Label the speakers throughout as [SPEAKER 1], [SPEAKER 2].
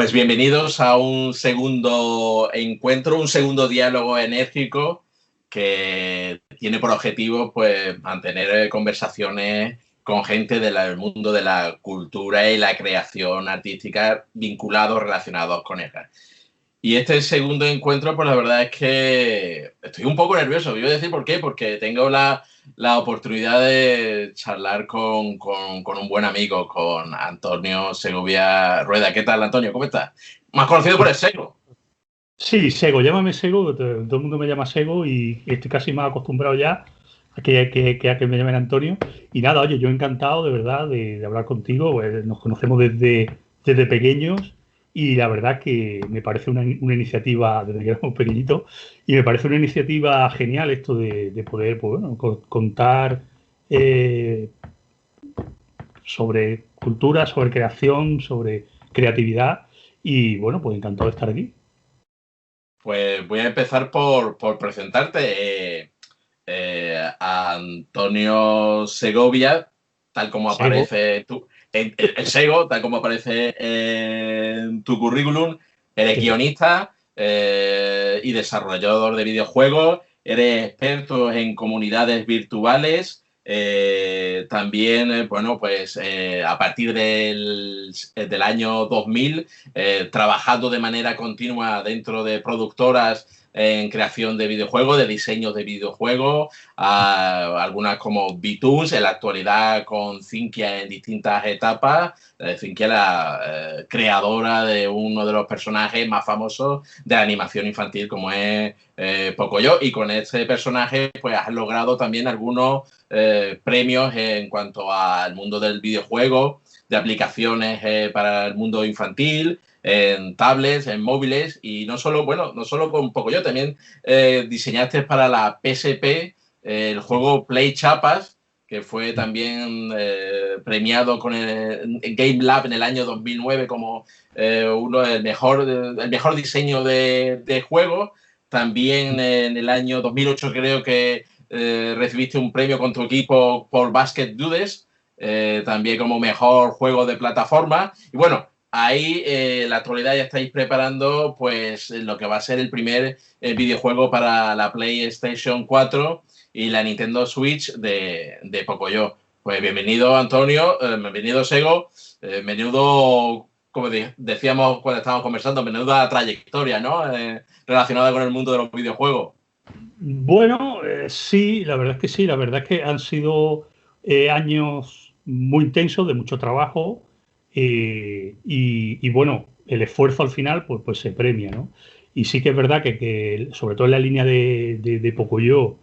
[SPEAKER 1] Pues bienvenidos a un segundo encuentro, un segundo diálogo enérgico que tiene por objetivo pues, mantener conversaciones con gente del mundo de la cultura y la creación artística vinculados, relacionados con ella. Y este segundo encuentro, pues la verdad es que estoy un poco nervioso. Voy a decir por qué, porque tengo la oportunidad de charlar con un buen amigo, con Antonio Segovia Rueda. ¿Qué tal, Antonio? ¿Cómo estás? Más conocido por el Sego.
[SPEAKER 2] Sí, Sego, llámame Sego, todo el mundo me llama Sego y estoy casi más acostumbrado ya a que me llamen Antonio. Y nada, oye, yo encantado de verdad de hablar contigo, pues, nos conocemos desde pequeños y la verdad que me parece una iniciativa, desde que éramos pequeñitos, y me parece una iniciativa genial esto de poder pues, bueno, contar eh, sobre cultura, sobre creación, sobre creatividad y bueno, pues encantado de estar aquí.
[SPEAKER 1] Pues voy a empezar por presentarte. Antonio Segovia, tal como
[SPEAKER 2] Sego.
[SPEAKER 1] aparece el Sego, tal como aparece en tu currículum, eres guionista y desarrollador de videojuegos, eres experto en comunidades virtuales, también, bueno, pues a partir del año 2000, trabajando de manera continua dentro de productoras en creación de videojuegos, de diseños de videojuegos, algunas como Bitoons, en la actualidad con Zinkia en distintas etapas. Zinkia, la creadora de uno de los personajes más famosos de la animación infantil, como es Pocoyo, y con este personaje pues has logrado también algunos premios en cuanto al mundo del videojuego, de aplicaciones para el mundo infantil, en tablets, en móviles, y no solo, bueno, no solo con Pocoyo, también diseñaste para la PSP el juego Play Chapas, que fue también premiado con el Game Lab en el año 2009 como el mejor diseño de juego. También en el año 2008 creo que recibiste un premio con tu equipo por Basket Dudes, también como mejor juego de plataforma. Y bueno, ahí en la actualidad ya estáis preparando pues lo que va a ser el primer videojuego para la PlayStation 4 y la Nintendo Switch de Pocoyo. Pues bienvenido, Antonio, bienvenido, Sego, menudo, como decíamos cuando estábamos conversando, menuda trayectoria, ¿no? Relacionada con el mundo de los videojuegos.
[SPEAKER 2] Bueno, sí, la verdad es que sí, la verdad es que han sido años muy intensos, de mucho trabajo y, bueno, el esfuerzo al final pues se premia, ¿no? Y sí que es verdad que sobre todo en la línea de Pocoyo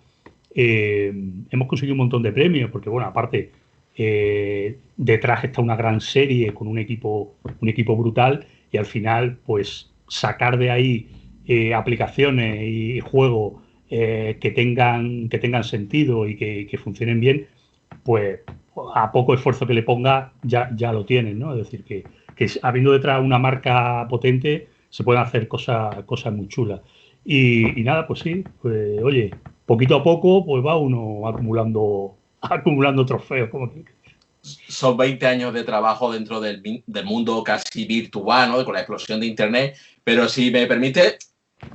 [SPEAKER 2] hemos conseguido un montón de premios, porque bueno, aparte detrás está una gran serie con un equipo brutal y al final pues sacar de ahí aplicaciones y juegos que tengan sentido y que funcionen bien, pues a poco esfuerzo que le ponga ya lo tienen, ¿no? Es decir, que habiendo detrás una marca potente se pueden hacer cosas muy chulas. Y nada, pues sí, pues oye, poquito a poco pues va uno acumulando trofeos.
[SPEAKER 1] Son 20 años de trabajo dentro del mundo casi virtual, ¿no? Con la explosión de Internet. Pero si me permite,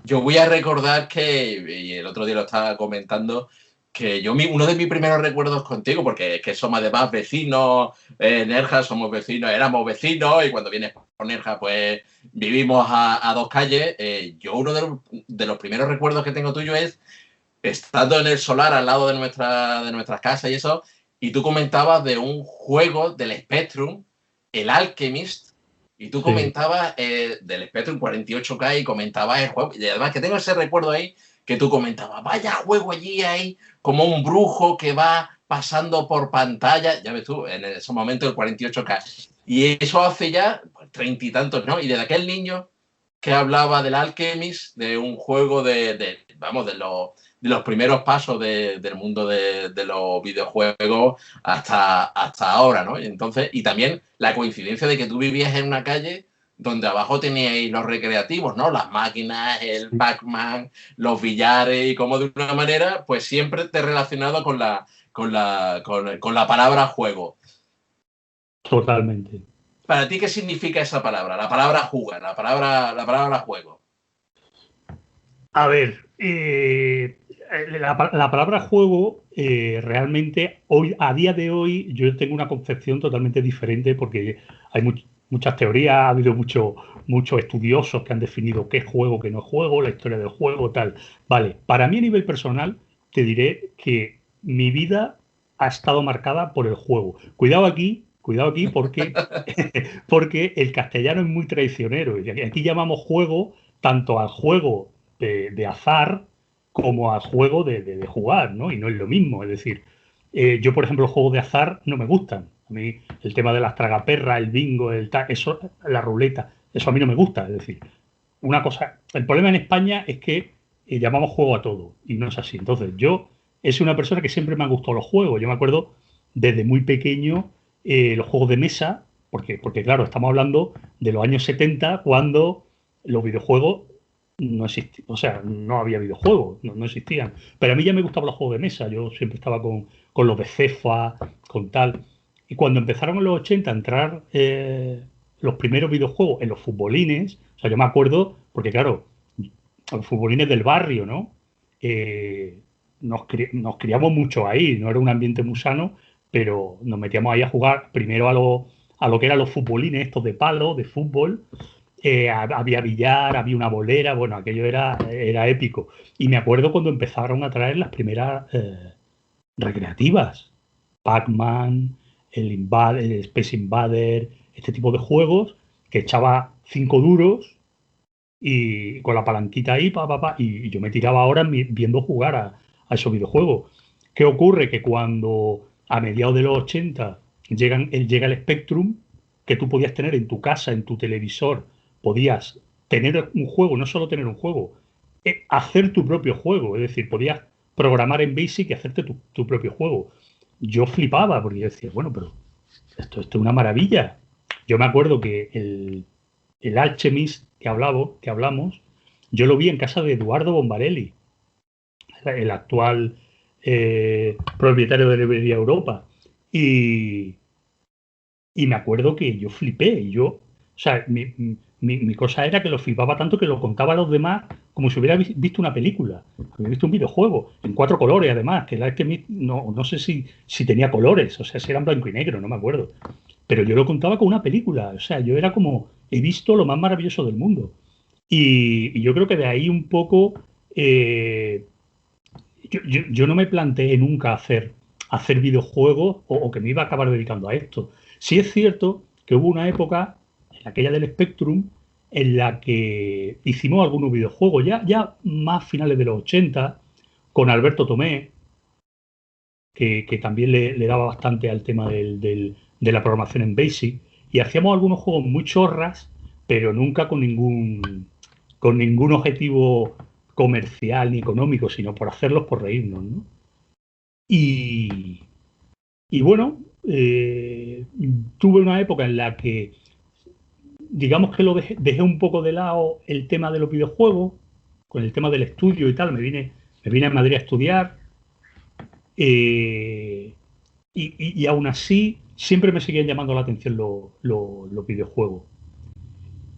[SPEAKER 1] yo voy a recordar y el otro día lo estaba comentando, que uno de mis primeros recuerdos contigo, porque es que somos además vecinos, Nerja, somos vecinos, éramos vecinos, y cuando vienes por Nerja, pues vivimos a dos calles. Yo uno de los primeros recuerdos que tengo tuyo es estando en el solar al lado de nuestras casas y eso, y tú comentabas de un juego del Spectrum, el Alchemist, y tú
[SPEAKER 2] Sí.
[SPEAKER 1] comentabas del Spectrum 48K y comentabas el juego, y además que tengo ese recuerdo ahí que tú comentabas, vaya juego allí ahí, como un brujo que va pasando por pantalla, ya ves tú, en ese momento el 48K. Y eso hace ya 30 y tantos, ¿no? Y desde aquel niño que hablaba del Alchemist, de un juego vamos, de los primeros pasos del mundo de los videojuegos hasta ahora, ¿no? Y entonces, y también la coincidencia de que tú vivías en una calle donde abajo teníais los recreativos, ¿no? Las máquinas, el
[SPEAKER 2] Sí,
[SPEAKER 1] Pac-Man, los billares, y como de una manera, pues siempre te he relacionado con la palabra juego.
[SPEAKER 2] totalmente.
[SPEAKER 1] para ti, ¿qué significa esa palabra? La palabra jugar, la palabra juego.
[SPEAKER 2] A ver, la palabra juego realmente hoy, a día de hoy, yo tengo una concepción totalmente diferente porque hay muchas teorías, ha habido muchos estudiosos que han definido qué es juego, qué no es juego, la historia del juego, tal. Vale, para mí a nivel personal te diré que mi vida ha estado marcada por el juego. Cuidado aquí porque, porque el castellano es muy traicionero. Y aquí llamamos juego tanto al juego de azar como al juego de jugar, ¿no? Y no es lo mismo. Es decir, yo, por ejemplo, los juegos de azar no me gustan. A mí el tema de las tragaperras, el bingo, eso, la ruleta, eso a mí no me gusta. Es decir, una cosa, el problema en España es que llamamos juego a todo y no es así. Entonces, yo es una persona que siempre me han gustado los juegos. Yo me acuerdo desde muy pequeño los juegos de mesa, porque claro, estamos hablando de los años 70 cuando los videojuegos no existían, o sea, no había videojuegos, no existían. Pero a mí ya me gustaban los juegos de mesa, yo siempre estaba con los de Cefa, con tal. Y cuando empezaron en los 80 a entrar los primeros videojuegos en los futbolines, o sea, yo me acuerdo, porque claro, los futbolines del barrio, ¿no? Nos criamos mucho ahí, no era un ambiente muy sano, pero nos metíamos ahí a jugar primero a lo que eran los futbolines, estos de palo, de fútbol. Había billar, había una bolera, bueno, aquello era épico. Y me acuerdo cuando empezaron a traer las primeras recreativas, Pac-Man, el Space Invader, este tipo de juegos, que echaba 5 duros y con la palanquita ahí, y yo me tiraba horas viendo jugar a esos videojuegos. ¿Qué ocurre? Que cuando a mediados de los 80 llega el Spectrum, que tú podías tener en tu casa, en tu televisor, podías tener un juego, no solo tener un juego, hacer tu propio juego, es decir, podías programar en Basic y hacerte tu propio juego. Yo flipaba porque yo decía, bueno, pero esto es una maravilla. Yo me acuerdo que el Alchemist que hablamos, yo lo vi en casa de Eduardo Bombarelli, el actual propietario de Librería Europa. Y, y me acuerdo que yo flipé. O sea, mi cosa era que lo flipaba tanto que lo contaba a los demás como si hubiera visto una película. Había visto un videojuego en 4 colores, además, que el Alchemist no sé si tenía colores, o sea, si eran blanco y negro, no me acuerdo. Pero yo lo contaba con una película. O sea, yo era como, he visto lo más maravilloso del mundo. Y yo creo que de ahí un poco, yo no me planteé nunca hacer videojuegos o que me iba a acabar dedicando a esto. Sí es cierto que hubo una época, en aquella del Spectrum, en la que hicimos algunos videojuegos, ya más finales de los 80, con Alberto Tomé, que también le daba bastante al tema de la programación en Basic, y hacíamos algunos juegos muy chorras, pero nunca con ningún objetivo comercial ni económico, sino por hacerlos por reírnos, ¿no? Y, y bueno, tuve una época en la que, digamos que lo dejé un poco de lado el tema de los videojuegos, con el tema del estudio y tal, me vine a Madrid a estudiar, eh, y aún así siempre me seguían llamando la atención los videojuegos.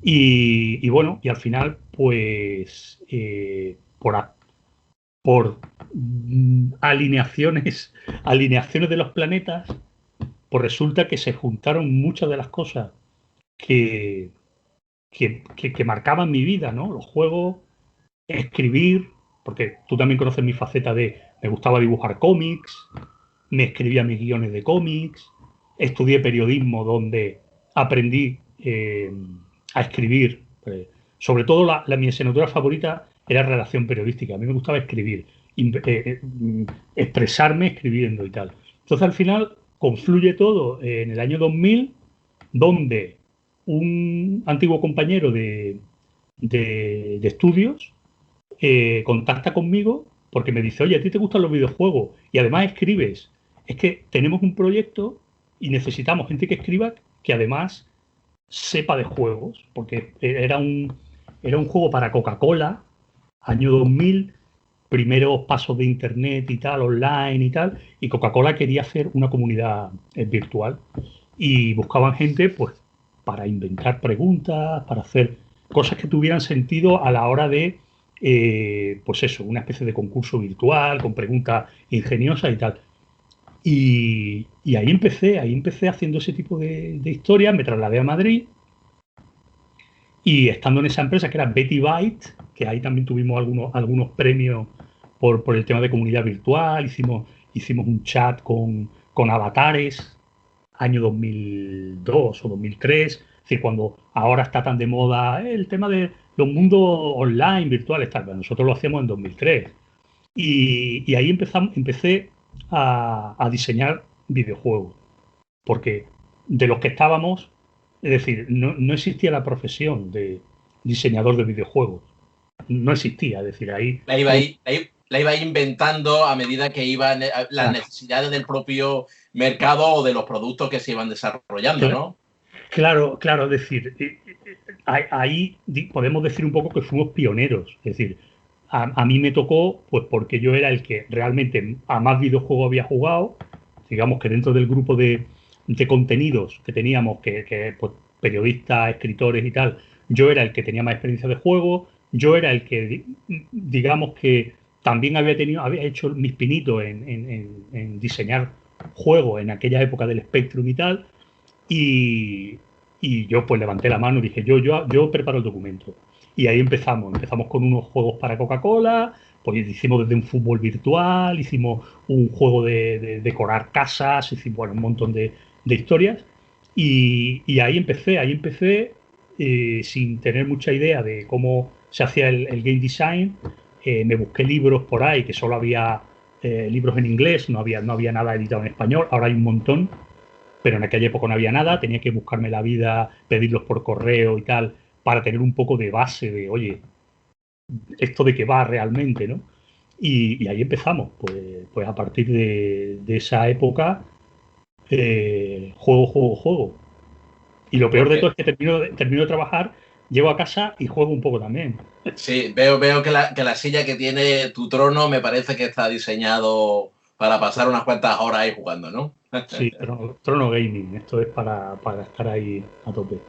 [SPEAKER 2] Y bueno, y al final, pues, por alineaciones de los planetas, pues resulta que se juntaron muchas de las cosas que, que marcaban mi vida, ¿no? Los juegos, escribir, porque tú también conoces mi faceta de me gustaba dibujar cómics, me escribía mis guiones de cómics, estudié periodismo donde aprendí a escribir. Sobre todo mi asignatura favorita era redacción periodística. A mí me gustaba escribir, expresarme escribiendo y tal. Entonces al final confluye todo en el año 2000, donde un antiguo compañero de estudios contacta conmigo porque me dice, oye, ¿a ti te gustan los videojuegos? Y además escribes. Es que tenemos un proyecto y necesitamos gente que escriba que además sepa de juegos, porque era un juego para Coca-Cola, año 2000, primeros pasos de internet y tal, online y tal, y Coca-Cola quería hacer una comunidad virtual y buscaban gente, pues, para inventar preguntas, para hacer cosas que tuvieran sentido a la hora de, pues eso, una especie de concurso virtual con preguntas ingeniosas y tal. Y ahí empecé haciendo ese tipo de historias, me trasladé a Madrid y estando en esa empresa que era Betty Byte, que ahí también tuvimos algunos premios por el tema de comunidad virtual, hicimos un chat con avatares, año 2002 o 2003, es decir, cuando ahora está tan de moda el tema de los mundos online, virtuales, tal, nosotros lo hacíamos en 2003. Y ahí empecé a diseñar videojuegos, porque de los que estábamos, es decir, no existía la profesión de diseñador de videojuegos, no existía, es decir, ahí...
[SPEAKER 1] La iba inventando a medida que iban las necesidades del propio mercado o de los productos que se iban desarrollando, ¿no?
[SPEAKER 2] Claro, es decir, ahí podemos decir un poco que fuimos pioneros, es decir, a mí me tocó, pues porque yo era el que realmente a más videojuegos había jugado, digamos que dentro del grupo de contenidos que teníamos, que pues, periodistas, escritores y tal, yo era el que tenía más experiencia de juego, yo era el que, digamos que también había hecho mis pinitos en diseñar juegos en aquella época del Spectrum y tal, y yo pues levanté la mano y dije, yo preparo el documento. Y ahí empezamos con unos juegos para Coca-Cola, pues hicimos desde un fútbol virtual, hicimos un juego de decorar casas, hicimos bueno, un montón de historias. Y ahí empecé sin tener mucha idea de cómo se hacía el game design. Me busqué libros por ahí, que solo había libros en inglés, no había nada editado en español, ahora hay un montón, pero en aquella época no había nada, tenía que buscarme la vida, pedirlos por correo y tal, para tener un poco de base de, oye, esto de qué va realmente, ¿no? Y ahí empezamos, pues a partir de esa época, juego. Y lo peor de todo es que termino de trabajar, llego a casa y juego un poco también.
[SPEAKER 1] Sí, veo que la silla que tiene tu trono me parece que está diseñado para pasar unas cuantas horas ahí jugando, ¿no?
[SPEAKER 2] Sí, trono gaming, esto es para estar ahí a tope.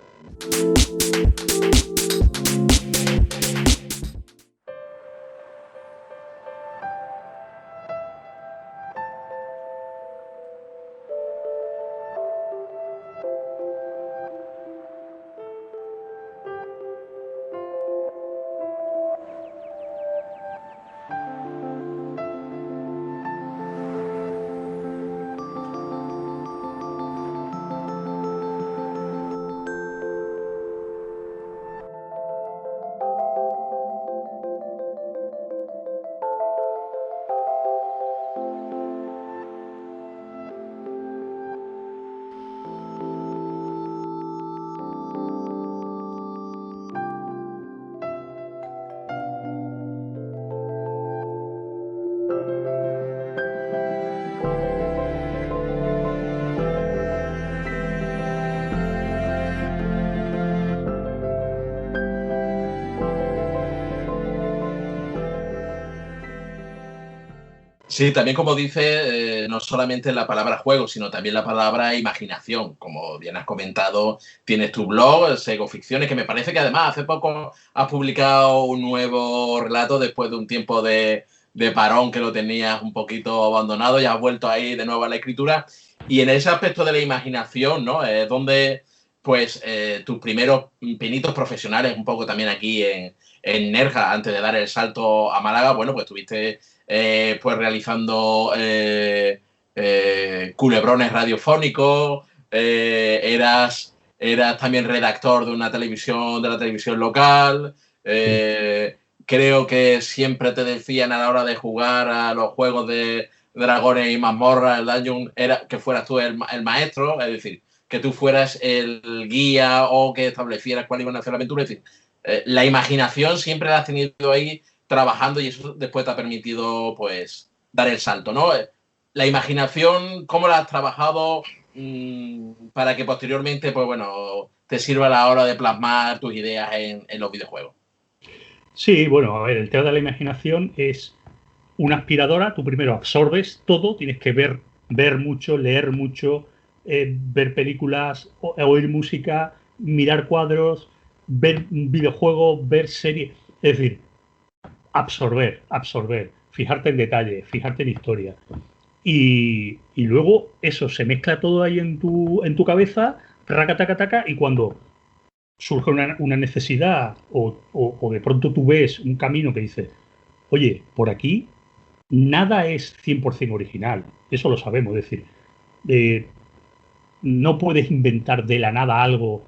[SPEAKER 1] Sí, también como dice, no solamente la palabra juego, sino también la palabra imaginación. Como bien has comentado, tienes tu blog, Sego Ficciones, que me parece que además hace poco has publicado un nuevo relato después de un tiempo de parón que lo tenías un poquito abandonado y has vuelto ahí de nuevo a la escritura. Y en ese aspecto de la imaginación, ¿no? Es donde, pues, tus primeros pinitos profesionales, un poco también aquí en Nerja, antes de dar el salto a Málaga, bueno, pues tuviste... pues realizando culebrones radiofónicos, eras también redactor de la televisión local, creo que siempre te decían a la hora de jugar a los juegos de dragones y mazmorras, el dungeon, que fueras tú el maestro, es decir, que tú fueras el guía o que establecieras cuál iban a hacer la aventura, es decir, la imaginación siempre la has tenido ahí trabajando y eso después te ha permitido pues dar el salto, ¿no? La imaginación, ¿cómo la has trabajado para que posteriormente pues bueno te sirva a la hora de plasmar tus ideas en los videojuegos?
[SPEAKER 2] Sí, bueno, a ver, el tema de la imaginación es una aspiradora, tú primero absorbes todo, tienes que ver mucho, leer mucho, ver películas, oír música, mirar cuadros, ver videojuegos, ver series. Es decir, absorber, fijarte en detalles, fijarte en historia. Y luego eso se mezcla todo ahí en tu cabeza, raca, taca, taca, y cuando surge una necesidad o de pronto tú ves un camino que dices, oye, por aquí nada es 100% original, eso lo sabemos, es decir, eh, no puedes inventar de la nada algo.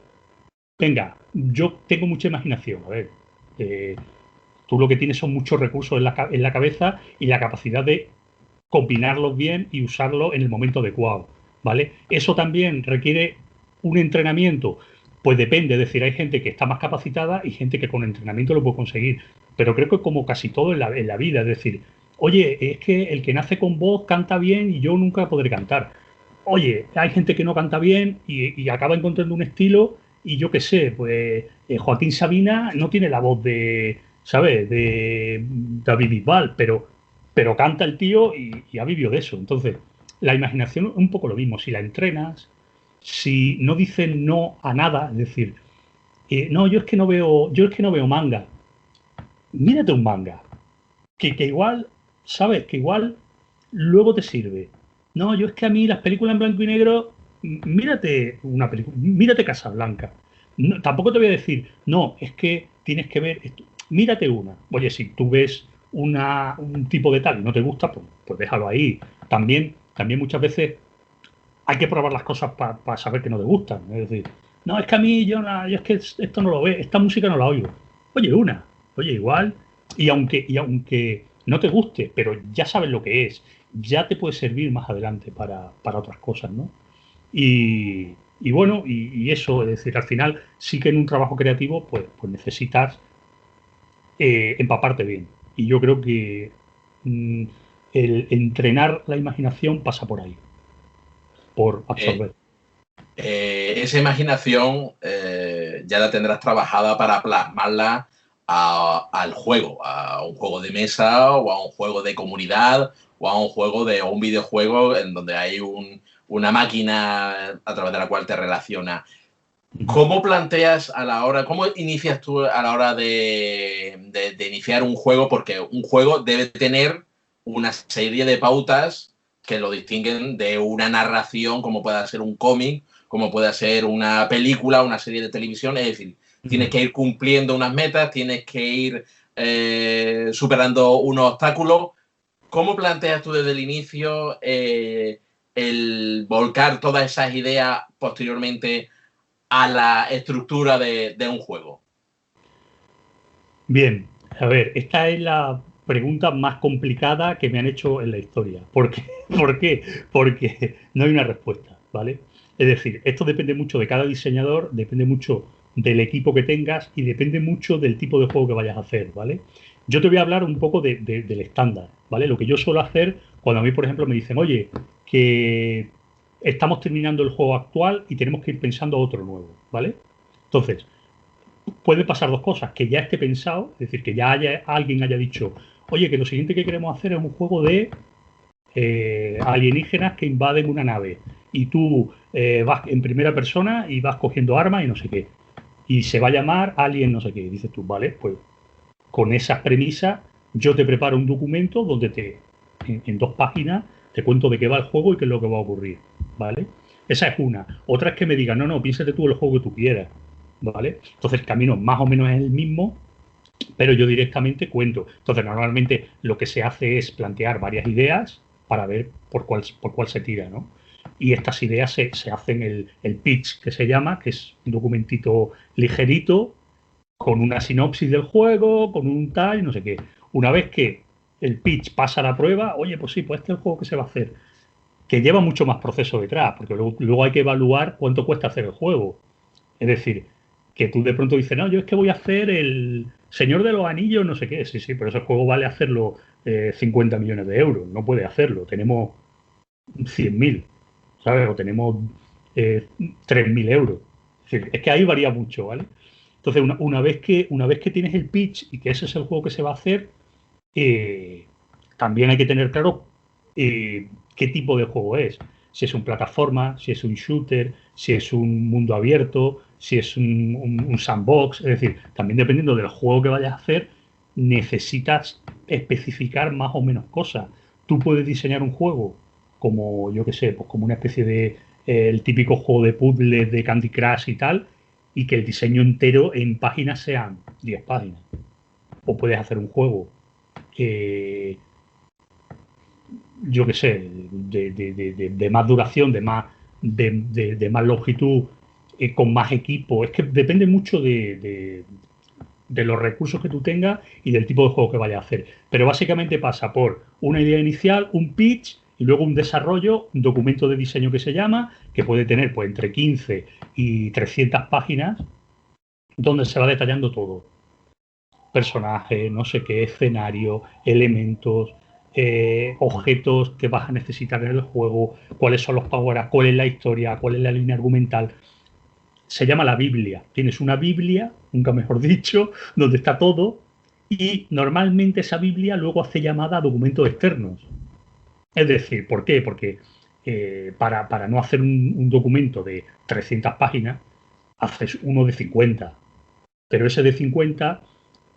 [SPEAKER 2] Venga, yo tengo mucha imaginación, a ver, eh, tú lo que tienes son muchos recursos en la cabeza y la capacidad de combinarlos bien y usarlos en el momento adecuado, ¿vale? Eso también requiere un entrenamiento. Pues depende, es decir, hay gente que está más capacitada y gente que con entrenamiento lo puede conseguir. Pero creo que como casi todo en la vida, es decir, oye, es que el que nace con voz canta bien y yo nunca podré cantar. Oye, hay gente que no canta bien y acaba encontrando un estilo y yo qué sé, pues Joaquín Sabina no tiene la voz de, ¿sabes?, de David Bisbal, pero canta el tío y ha vivido de eso. Entonces, la imaginación es un poco lo mismo. Si la entrenas, si no dices no a nada, es decir, no, yo es que no veo manga. Mírate un manga, que igual, sabes, que igual luego te sirve. No, yo es que a mí las películas en blanco y negro, mírate una película, mírate Casablanca. No, tampoco te voy a decir, no, es que tienes que ver esto. Mírate una. Oye, si tú ves un tipo de tal y no te gusta, pues déjalo ahí. También muchas veces hay que probar las cosas para saber que no te gustan. Es decir, no, es que a mí yo es que esto no lo veo, esta música no la oigo. Oye, oye, igual, y aunque no te guste, pero ya sabes lo que es, ya te puede servir más adelante para otras cosas, ¿no? Y bueno, y eso, es decir, al final sí que en un trabajo creativo, pues necesitas empaparte bien. Y yo creo que mm, el entrenar la imaginación pasa por ahí, por
[SPEAKER 1] Eh,
[SPEAKER 2] absorber.
[SPEAKER 1] Esa imaginación ya la tendrás trabajada para plasmarla al juego, a un juego de mesa o a un juego de comunidad o a un juego o un videojuego en donde hay una máquina a través de la cual te relacionas. ¿Cómo planteas cómo inicias tú a la hora de iniciar un juego? Porque un juego debe tener una serie de pautas que lo distinguen de una narración, como pueda ser un cómic, como pueda ser una película, una serie de televisión. Es decir, tienes que ir cumpliendo unas metas, tienes que ir superando unos obstáculos. ¿Cómo planteas tú desde el inicio el volcar todas esas ideas posteriormente a la estructura de un juego?
[SPEAKER 2] Bien, a ver, esta es la pregunta más complicada que me han hecho en la historia. ¿Por qué? ¿Por qué? Porque no hay una respuesta, ¿vale? Es decir, esto depende mucho de cada diseñador, depende mucho del equipo que tengas y depende mucho del tipo de juego que vayas a hacer, ¿vale? Yo te voy a hablar un poco del estándar, ¿vale? Lo que yo suelo hacer cuando a mí, por ejemplo, me dicen, oye, que estamos terminando el juego actual y tenemos que ir pensando otro nuevo, ¿vale? Entonces, puede pasar dos cosas, que ya esté pensado, es decir, que ya alguien haya dicho, oye, que lo siguiente que queremos hacer es un juego de alienígenas que invaden una nave y tú vas en primera persona y vas cogiendo armas y no sé qué. Y se va a llamar Alien no sé qué. Y dices tú, vale, pues con esas premisas yo te preparo un documento donde en 2 páginas te cuento de qué va el juego y qué es lo que va a ocurrir, ¿vale? Esa es una. Otra es que me digan, no, no, piénsate tú el juego que tú quieras, ¿vale? Entonces el camino más o menos es el mismo, pero yo directamente cuento. Entonces normalmente lo que se hace es plantear varias ideas para ver por cuál se tira, ¿no? Y estas ideas se hacen el pitch, que se llama, que es un documentito ligerito, con una sinopsis del juego, con un tal y no sé qué. Una vez que el pitch pasa a la prueba, oye, pues sí, pues este es el juego que se va a hacer, que lleva mucho más proceso detrás, porque luego hay que evaluar cuánto cuesta hacer el juego. Es decir, que tú de pronto dices, no, yo es que voy a hacer el Señor de los Anillos, no sé qué. Sí, sí, pero ese juego vale hacerlo 50 millones de euros. No puede hacerlo. Tenemos 100.000, ¿sabes? O tenemos 3.000 euros. Es que ahí varía mucho, ¿vale? Entonces, una vez que tienes el pitch y que ese es el juego que se va a hacer, también hay que tener claro qué tipo de juego es. si es un plataforma, si es un shooter, si es un mundo abierto, si es un sandbox. Es decir, también dependiendo del juego que vayas a hacer, necesitas especificar más o menos cosas. Tú puedes diseñar un juego como, yo qué sé, pues como una especie de el típico juego de puzzles de Candy Crush y tal, y que el diseño entero en páginas sean 10 páginas. O puedes hacer un juego yo qué sé, de más duración, de más longitud, con más equipo. Es que depende mucho de los recursos que tú tengas y del tipo de juego que vayas a hacer. Pero básicamente pasa por una idea inicial, un pitch y luego un desarrollo, un documento de diseño que se llama, que puede tener pues entre 15 y 300 páginas, donde se va detallando todo. Personajes, no sé qué, escenario, elementos, objetos que vas a necesitar en el juego, cuáles son los power-ups, cuál es la historia, cuál es la línea argumental. Se llama la Biblia. Tienes una Biblia, nunca mejor dicho, donde está todo, y normalmente esa Biblia luego hace llamada a documentos externos. Es decir, ¿por qué? Porque para no hacer un documento de 300 páginas, haces uno de 50. Pero ese de 50,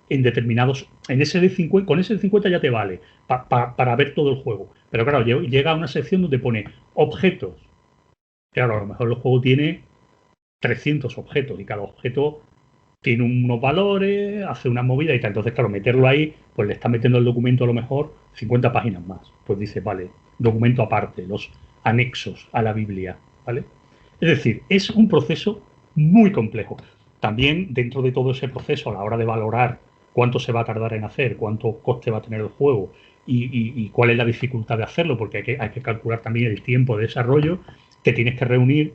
[SPEAKER 2] en determinados. Con ese de 50 ya te vale para ver todo el juego. Pero claro, llega a una sección donde pone objetos. Claro, a lo mejor el juego tiene 300 objetos y cada objeto tiene unos valores, hace una movida y tal. Entonces, claro, meterlo ahí, pues le está metiendo el documento a lo mejor 50 páginas más. Pues dice, vale, documento aparte, los anexos a la Biblia, ¿vale? Es decir, es un proceso muy complejo. También dentro de todo ese proceso, a la hora de valorar cuánto se va a tardar en hacer, cuánto coste va a tener el juego y cuál es la dificultad de hacerlo, porque hay que calcular también el tiempo de desarrollo, te tienes que reunir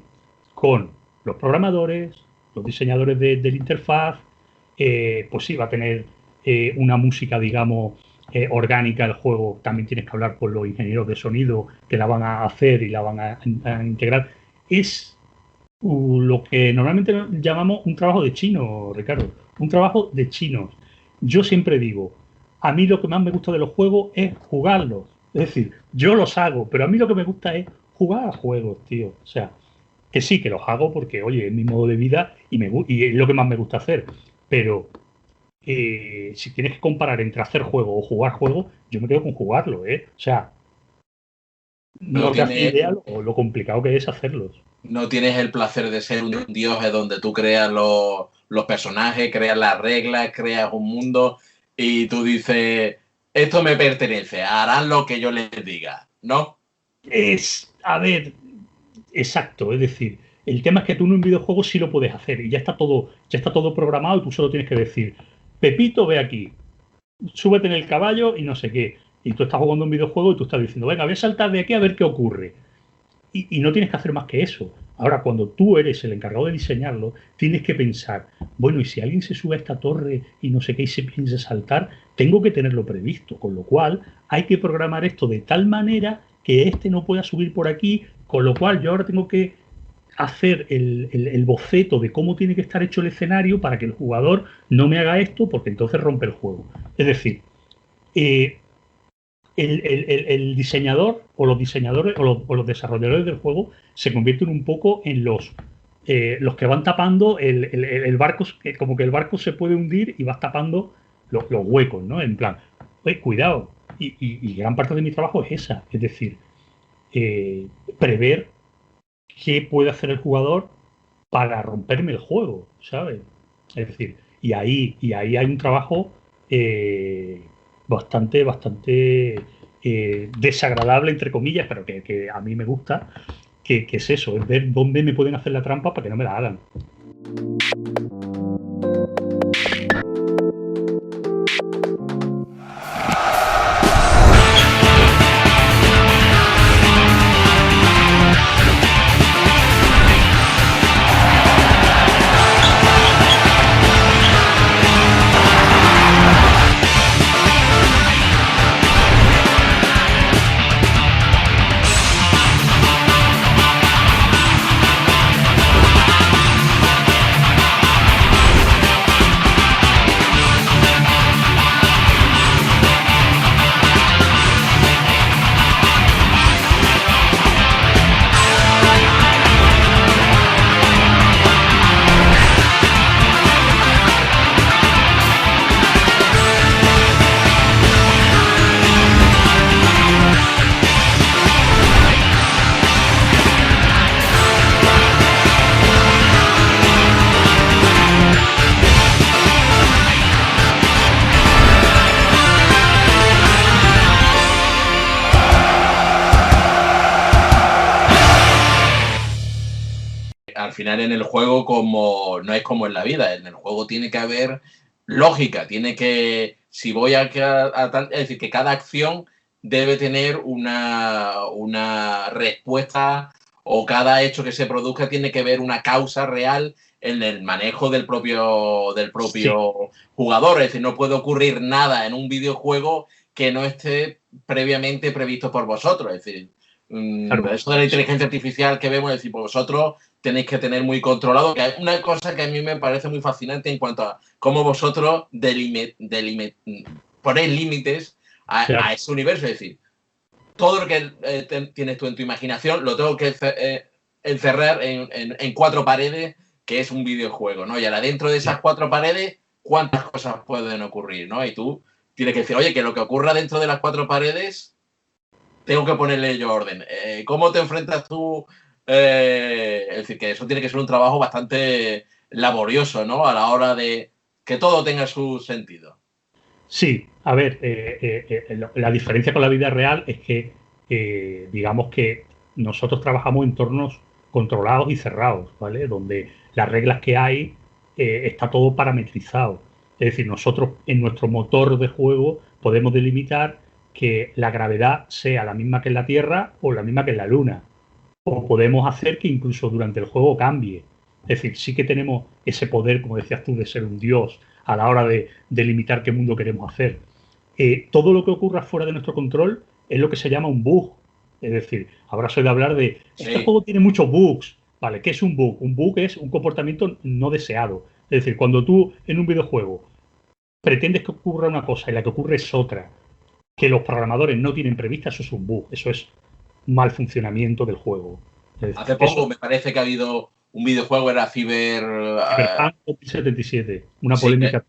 [SPEAKER 2] con los programadores, los diseñadores de la interfaz, pues sí, va a tener una música, digamos, orgánica el juego. También tienes que hablar con los ingenieros de sonido que la van a hacer y la van a integrar. Es lo que normalmente llamamos un trabajo de chino, Ricardo, un trabajo de chinos. Yo siempre digo, a mí lo que más me gusta de los juegos es jugarlos. Es decir, yo los hago, pero a mí lo que me gusta es jugar a juegos, tío. O sea, que sí, que los hago porque, oye, es mi modo de vida y es lo que más me gusta hacer. Pero si tienes que comparar entre hacer juego o jugar juego, yo me quedo con jugarlo, ¿eh? O sea, no te hace idea lo complicado que es hacerlos.
[SPEAKER 1] No tienes el placer de ser un dios en donde tú creas los personajes, creas las reglas, creas un mundo y tú dices, esto me pertenece, harán lo que yo les diga, ¿no?
[SPEAKER 2] A ver, exacto, es decir, el tema es que tú en un videojuego sí lo puedes hacer y ya está todo programado y tú solo tienes que decir, Pepito, ve aquí, súbete en el caballo y no sé qué. Y tú estás jugando un videojuego y tú estás diciendo, venga, voy a saltar de aquí a ver qué ocurre. Y no tienes que hacer más que eso. Ahora, cuando tú eres el encargado de diseñarlo, tienes que pensar, bueno, y si alguien se sube a esta torre y no sé qué y se piensa saltar, tengo que tenerlo previsto. Con lo cual, hay que programar esto de tal manera que este no pueda subir por aquí, con lo cual yo ahora tengo que hacer el boceto de cómo tiene que estar hecho el escenario para que el jugador no me haga esto, porque entonces rompe el juego. Es decir, el diseñador o los diseñadores o los desarrolladores del juego se convierten un poco en los que van tapando el barco, como que el barco se puede hundir y vas tapando los huecos, ¿no? En plan, oye, cuidado. Y gran parte de mi trabajo es esa, es decir, prever qué puede hacer el jugador para romperme el juego, ¿sabes? Es decir, y ahí hay un trabajo bastante desagradable, entre comillas, pero que a mí me gusta, que es eso, es ver dónde me pueden hacer la trampa para que no me la hagan.
[SPEAKER 1] final en el juego no es como en la vida. En el juego tiene que haber lógica, si voy es decir, que cada acción debe tener una respuesta, o cada hecho que se produzca tiene que ver una causa real en el manejo del propio jugador. Es decir, no puede ocurrir nada en un videojuego que no esté previamente previsto por vosotros. Es decir, claro, eso de la inteligencia artificial que vemos, es decir, vosotros tenéis que tener muy controlado. Que hay una cosa que a mí me parece muy fascinante en cuanto a cómo vosotros ponéis límites a ese universo. Es decir, todo lo que tienes tú en tu imaginación lo tengo que encerrar en 4 paredes, que es un videojuego, ¿no? Y ahora dentro de esas 4 paredes, ¿cuántas cosas pueden ocurrir, ¿no? Y tú tienes que decir, oye, que lo que ocurra dentro de las 4 paredes, tengo que ponerle yo orden. ¿Cómo te enfrentas tú? Es decir, que eso tiene que ser un trabajo bastante laborioso, ¿no? A la hora de que todo tenga su sentido.
[SPEAKER 2] Sí, a ver, la diferencia con la vida real es que, digamos que nosotros trabajamos en entornos controlados y cerrados, ¿vale? Donde las reglas que hay está todo parametrizado. Es decir, nosotros en nuestro motor de juego podemos delimitar que la gravedad sea la misma que en la Tierra o la misma que en la Luna. O podemos hacer que incluso durante el juego cambie. Es decir, sí que tenemos ese poder, como decías tú, de ser un dios a la hora de delimitar qué mundo queremos hacer. Todo lo que ocurra fuera de nuestro control es lo que se llama un bug. Es decir, ahora soy de hablar de, este juego tiene muchos bugs. Vale, ¿qué es un bug? Un bug es un comportamiento no deseado. Es decir, cuando tú en un videojuego pretendes que ocurra una cosa y la que ocurre es otra, que los programadores no tienen prevista, eso es un bug. Eso es mal funcionamiento del juego.
[SPEAKER 1] Hace poco me parece que ha habido un videojuego, era
[SPEAKER 2] Cyberpunk 2077, una polémica.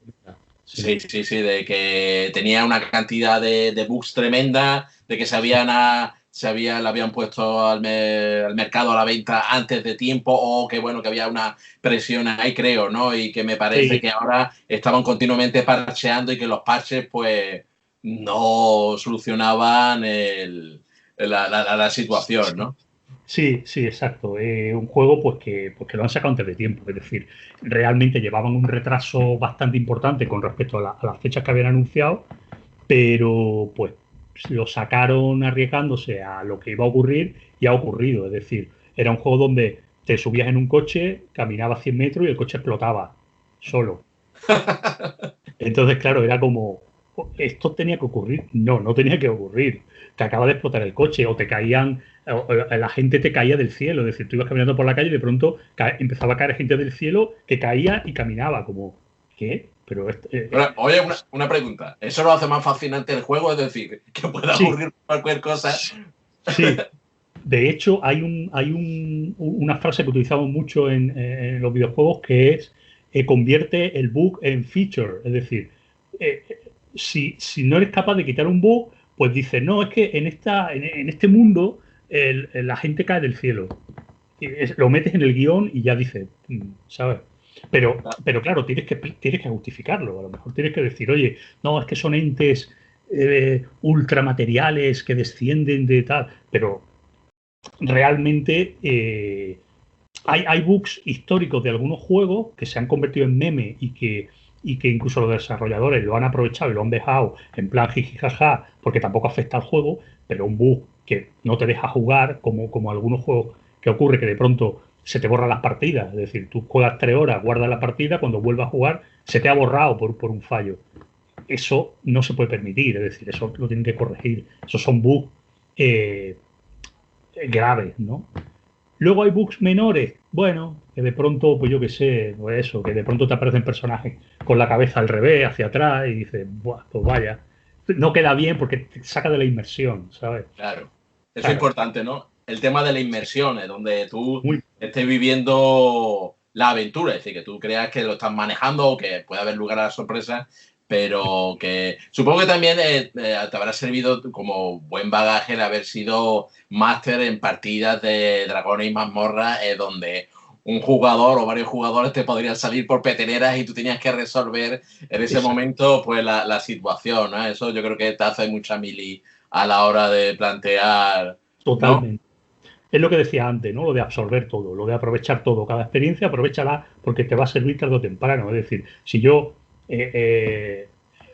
[SPEAKER 1] Sí, de que tenía una cantidad de bugs tremenda, de que le habían puesto al mercado a la venta antes de tiempo, o que bueno, que había una presión ahí, creo, ¿no? Y que me parece que ahora estaban continuamente parcheando y que los parches pues no solucionaban la situación, ¿no?
[SPEAKER 2] Sí, exacto. Un juego pues que lo han sacado antes de tiempo. Es decir, realmente llevaban un retraso bastante importante con respecto a las fechas que habían anunciado, pero pues lo sacaron arriesgándose a lo que iba a ocurrir y ha ocurrido. Es decir, era un juego donde te subías en un coche, caminabas 100 metros y el coche explotaba solo. Entonces, claro, era como, ¿esto tenía que ocurrir? No, no tenía que ocurrir. Te acaba de explotar el coche o te caían, la gente te caía del cielo. Es decir, tú ibas caminando por la calle y de pronto empezaba a caer gente del cielo que caía y caminaba como, ¿qué? Pero
[SPEAKER 1] oye, una pregunta. ¿Eso lo hace más fascinante el juego? Es decir, que pueda ocurrir cualquier cosa.
[SPEAKER 2] Sí. De hecho, hay una frase que utilizamos mucho en los videojuegos que es convierte el bug en feature. Es decir, si no eres capaz de quitar un bug, pues dices, no, es que en este mundo la gente cae del cielo. Lo metes en el guión y ya dices, ¿sabes? Pero claro, tienes que justificarlo. A lo mejor tienes que decir, oye, no, es que son entes ultramateriales que descienden de tal. Pero realmente hay bugs históricos de algunos juegos que se han convertido en meme y que incluso los desarrolladores lo han aprovechado y lo han dejado en plan jijijaja porque tampoco afecta al juego, pero un bug que no te deja jugar, como algunos juegos que ocurre que de pronto se te borran las partidas. Es decir, tú juegas 3 horas, guardas la partida, cuando vuelvas a jugar se te ha borrado por un fallo. Eso no se puede permitir, es decir, eso lo tienen que corregir. Esos son bugs graves, ¿no? Luego hay bugs menores, bueno, que de pronto, pues yo qué sé, pues eso, que de pronto te aparecen personajes con la cabeza al revés, hacia atrás, y dices, buah, pues vaya. No queda bien porque te saca de la inmersión, ¿sabes?
[SPEAKER 1] Claro. Eso es importante, ¿no? El tema de la inmersión, es donde tú
[SPEAKER 2] Muy...
[SPEAKER 1] estés viviendo la aventura, es decir, que tú creas que lo estás manejando o que puede haber lugar a la sorpresa, pero que supongo que también te habrá servido como buen bagaje el haber sido máster en partidas de dragones y mazmorras, donde un jugador o varios jugadores te podrían salir por peteneras y tú tenías que resolver en ese momento pues la situación, ¿no? Eso yo creo que te hace mucha mili a la hora de plantear.
[SPEAKER 2] Totalmente. es lo que decía antes, ¿no? Lo de absorber todo, lo de aprovechar todo. Cada experiencia, aprovéchala porque te va a servir tarde o temprano. Es decir, si yo, eh, eh,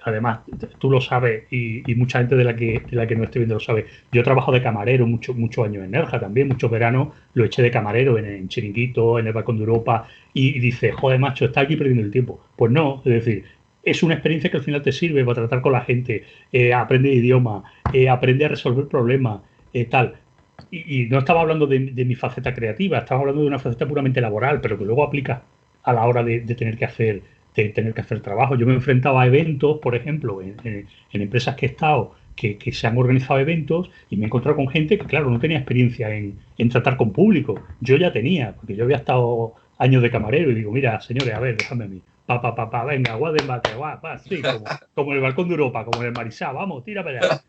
[SPEAKER 2] además, tú lo sabes y mucha gente de la que no esté viendo lo sabe, yo trabajo de camarero muchos años en Nerja también, muchos veranos lo eché de camarero en Chiringuito, en el Balcón de Europa, y dice, joder, macho, está aquí perdiendo el tiempo. Pues no, es decir, es una experiencia que al final te sirve para tratar con la gente, aprende idioma, aprende a resolver problemas, tal. Y no estaba hablando de mi faceta creativa, estaba hablando de una faceta puramente laboral, pero que luego aplica a la hora de tener que hacer trabajo. Yo me enfrentaba a eventos, por ejemplo, en empresas que he estado, que se han organizado eventos y me he encontrado con gente que, claro, no tenía experiencia en tratar con público. Yo ya tenía, porque yo había estado años de camarero y digo, mira, señores, a ver, déjame a mí. Venga, guadembate, sí, como en el Balcón de Europa, como en el Marisá, vamos, tira para allá.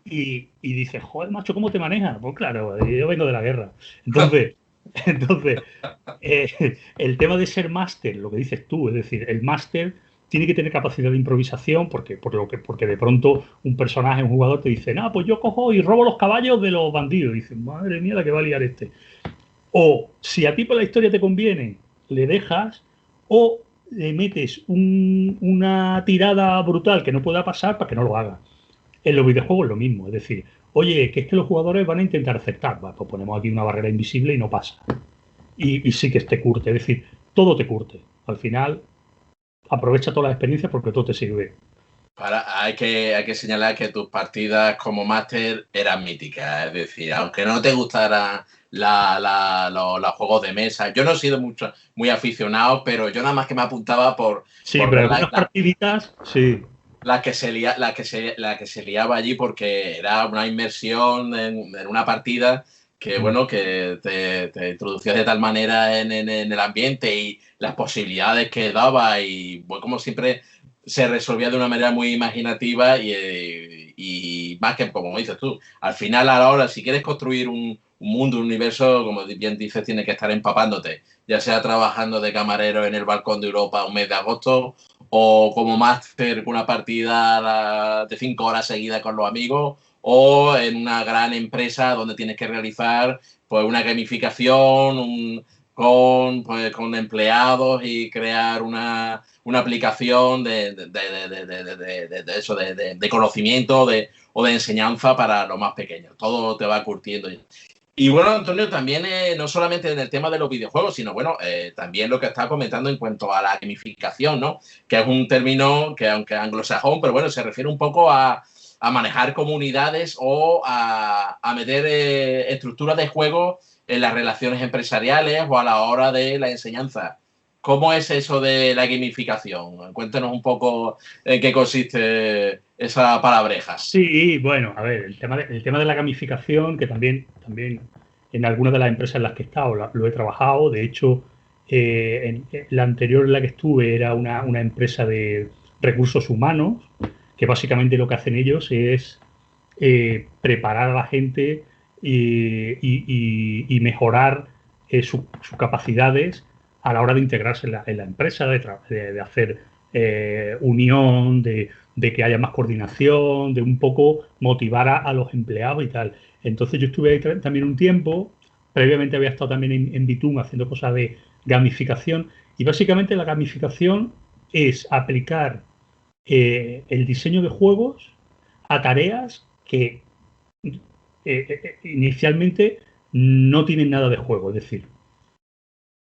[SPEAKER 2] Y dice, joder, macho, ¿cómo te manejas? Pues claro, yo vengo de la guerra. Entonces, entonces el tema de ser máster, lo que dices tú, es decir, el máster tiene que tener capacidad de improvisación porque de pronto un personaje, un jugador te dice, no, pues yo cojo y robo los caballos de los bandidos. Y dices, madre mía, la que va a liar este. O si a ti por la historia te conviene, le dejas, o le metes una tirada brutal que no pueda pasar para que no lo haga. En los videojuegos es lo mismo, es decir, oye, que es que los jugadores van a intentar aceptar, va, pues ponemos aquí una barrera invisible y no pasa. Y sí que te curte, es decir, todo te curte. Al final, aprovecha todas las experiencias porque todo te sirve.
[SPEAKER 1] Hay que señalar que tus partidas como máster eran míticas, es decir, aunque no te gustaran los juegos de mesa, yo no he sido muy aficionado, pero yo nada más que me apuntaba por
[SPEAKER 2] pero
[SPEAKER 1] ver
[SPEAKER 2] algunas partiditas, sí.
[SPEAKER 1] La que se liaba allí porque era una inmersión en una partida que, bueno, que te introducía de tal manera en el ambiente y las posibilidades que daba y, bueno, como siempre se resolvía de una manera muy imaginativa y más que, como dices tú, al final a la hora, si quieres construir un mundo, un universo, como bien dices, tienes que estar empapándote, ya sea trabajando de camarero en el Balcón de Europa un mes de agosto o como máster una partida de 5 horas seguidas con los amigos o en una gran empresa donde tienes que realizar pues una gamificación con empleados y crear una aplicación de eso, de conocimiento o de enseñanza para los más pequeños. Todo te va curtiendo. Y bueno, Antonio, también no solamente en el tema de los videojuegos, sino bueno, también lo que estás comentando en cuanto a la gamificación, ¿no? Que es un término que aunque anglosajón, pero bueno, se refiere un poco a manejar comunidades o a meter estructuras de juego en las relaciones empresariales o a la hora de la enseñanza. ¿Cómo es eso de la gamificación? Cuéntanos un poco en qué consiste esa palabreja.
[SPEAKER 2] Sí, bueno, a ver, el tema de la gamificación, que también en algunas de las empresas en las que he estado lo he trabajado. De hecho, en la anterior en la que estuve era una empresa de recursos humanos, que básicamente lo que hacen ellos es preparar a la gente y mejorar sus capacidades a la hora de integrarse en la empresa, de hacer unión, de que haya más coordinación, de un poco motivar a los empleados y tal. Entonces yo estuve ahí también un tiempo, previamente había estado también en Bitum haciendo cosas de gamificación, y básicamente la gamificación es aplicar el diseño de juegos a tareas que inicialmente no tienen nada de juego, es decir,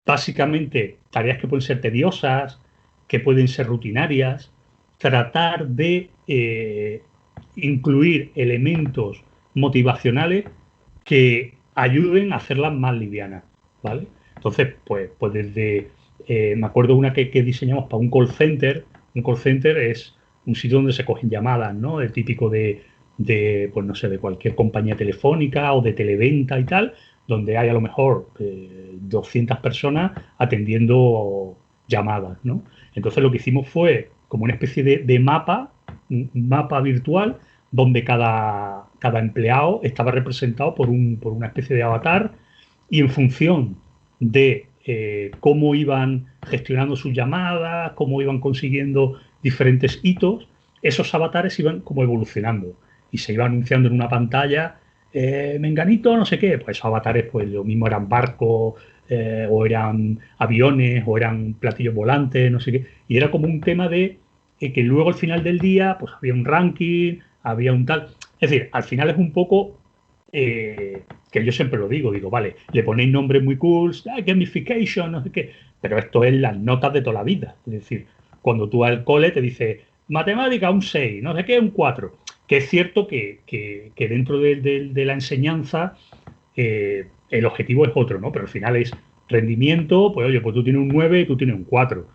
[SPEAKER 2] básicamente tareas que pueden ser tediosas, que pueden ser rutinarias, tratar de incluir elementos motivacionales que ayuden a hacerlas más livianas, ¿vale? Entonces, pues desde, me acuerdo una que diseñamos para un call center. Un call center es un sitio donde se cogen llamadas, ¿no? El típico pues no sé, de cualquier compañía telefónica o de televenta y tal, donde hay a lo mejor 200 personas atendiendo llamadas, ¿no? Entonces lo que hicimos fue como una especie de mapa, un mapa virtual, donde cada empleado estaba representado por una especie de avatar, y en función de cómo iban gestionando sus llamadas, cómo iban consiguiendo diferentes hitos, esos avatares iban como evolucionando y se iba anunciando en una pantalla menganito, no sé qué, pues esos avatares, pues lo mismo eran barcos, o eran aviones, o eran platillos volantes, no sé qué, y era como un tema de que luego al final del día, pues había un ranking, había un tal, es decir, al final es un poco que yo siempre lo digo, vale, le ponéis nombres muy cool, gamification, no sé qué, pero esto es las notas de toda la vida, es decir, cuando tú al cole te dice matemática un 6, no sé qué, un 4, que es cierto que dentro de la enseñanza el objetivo es otro, ¿no? Pero al final es rendimiento, pues oye, pues tú tienes un 9 y tú tienes un 4,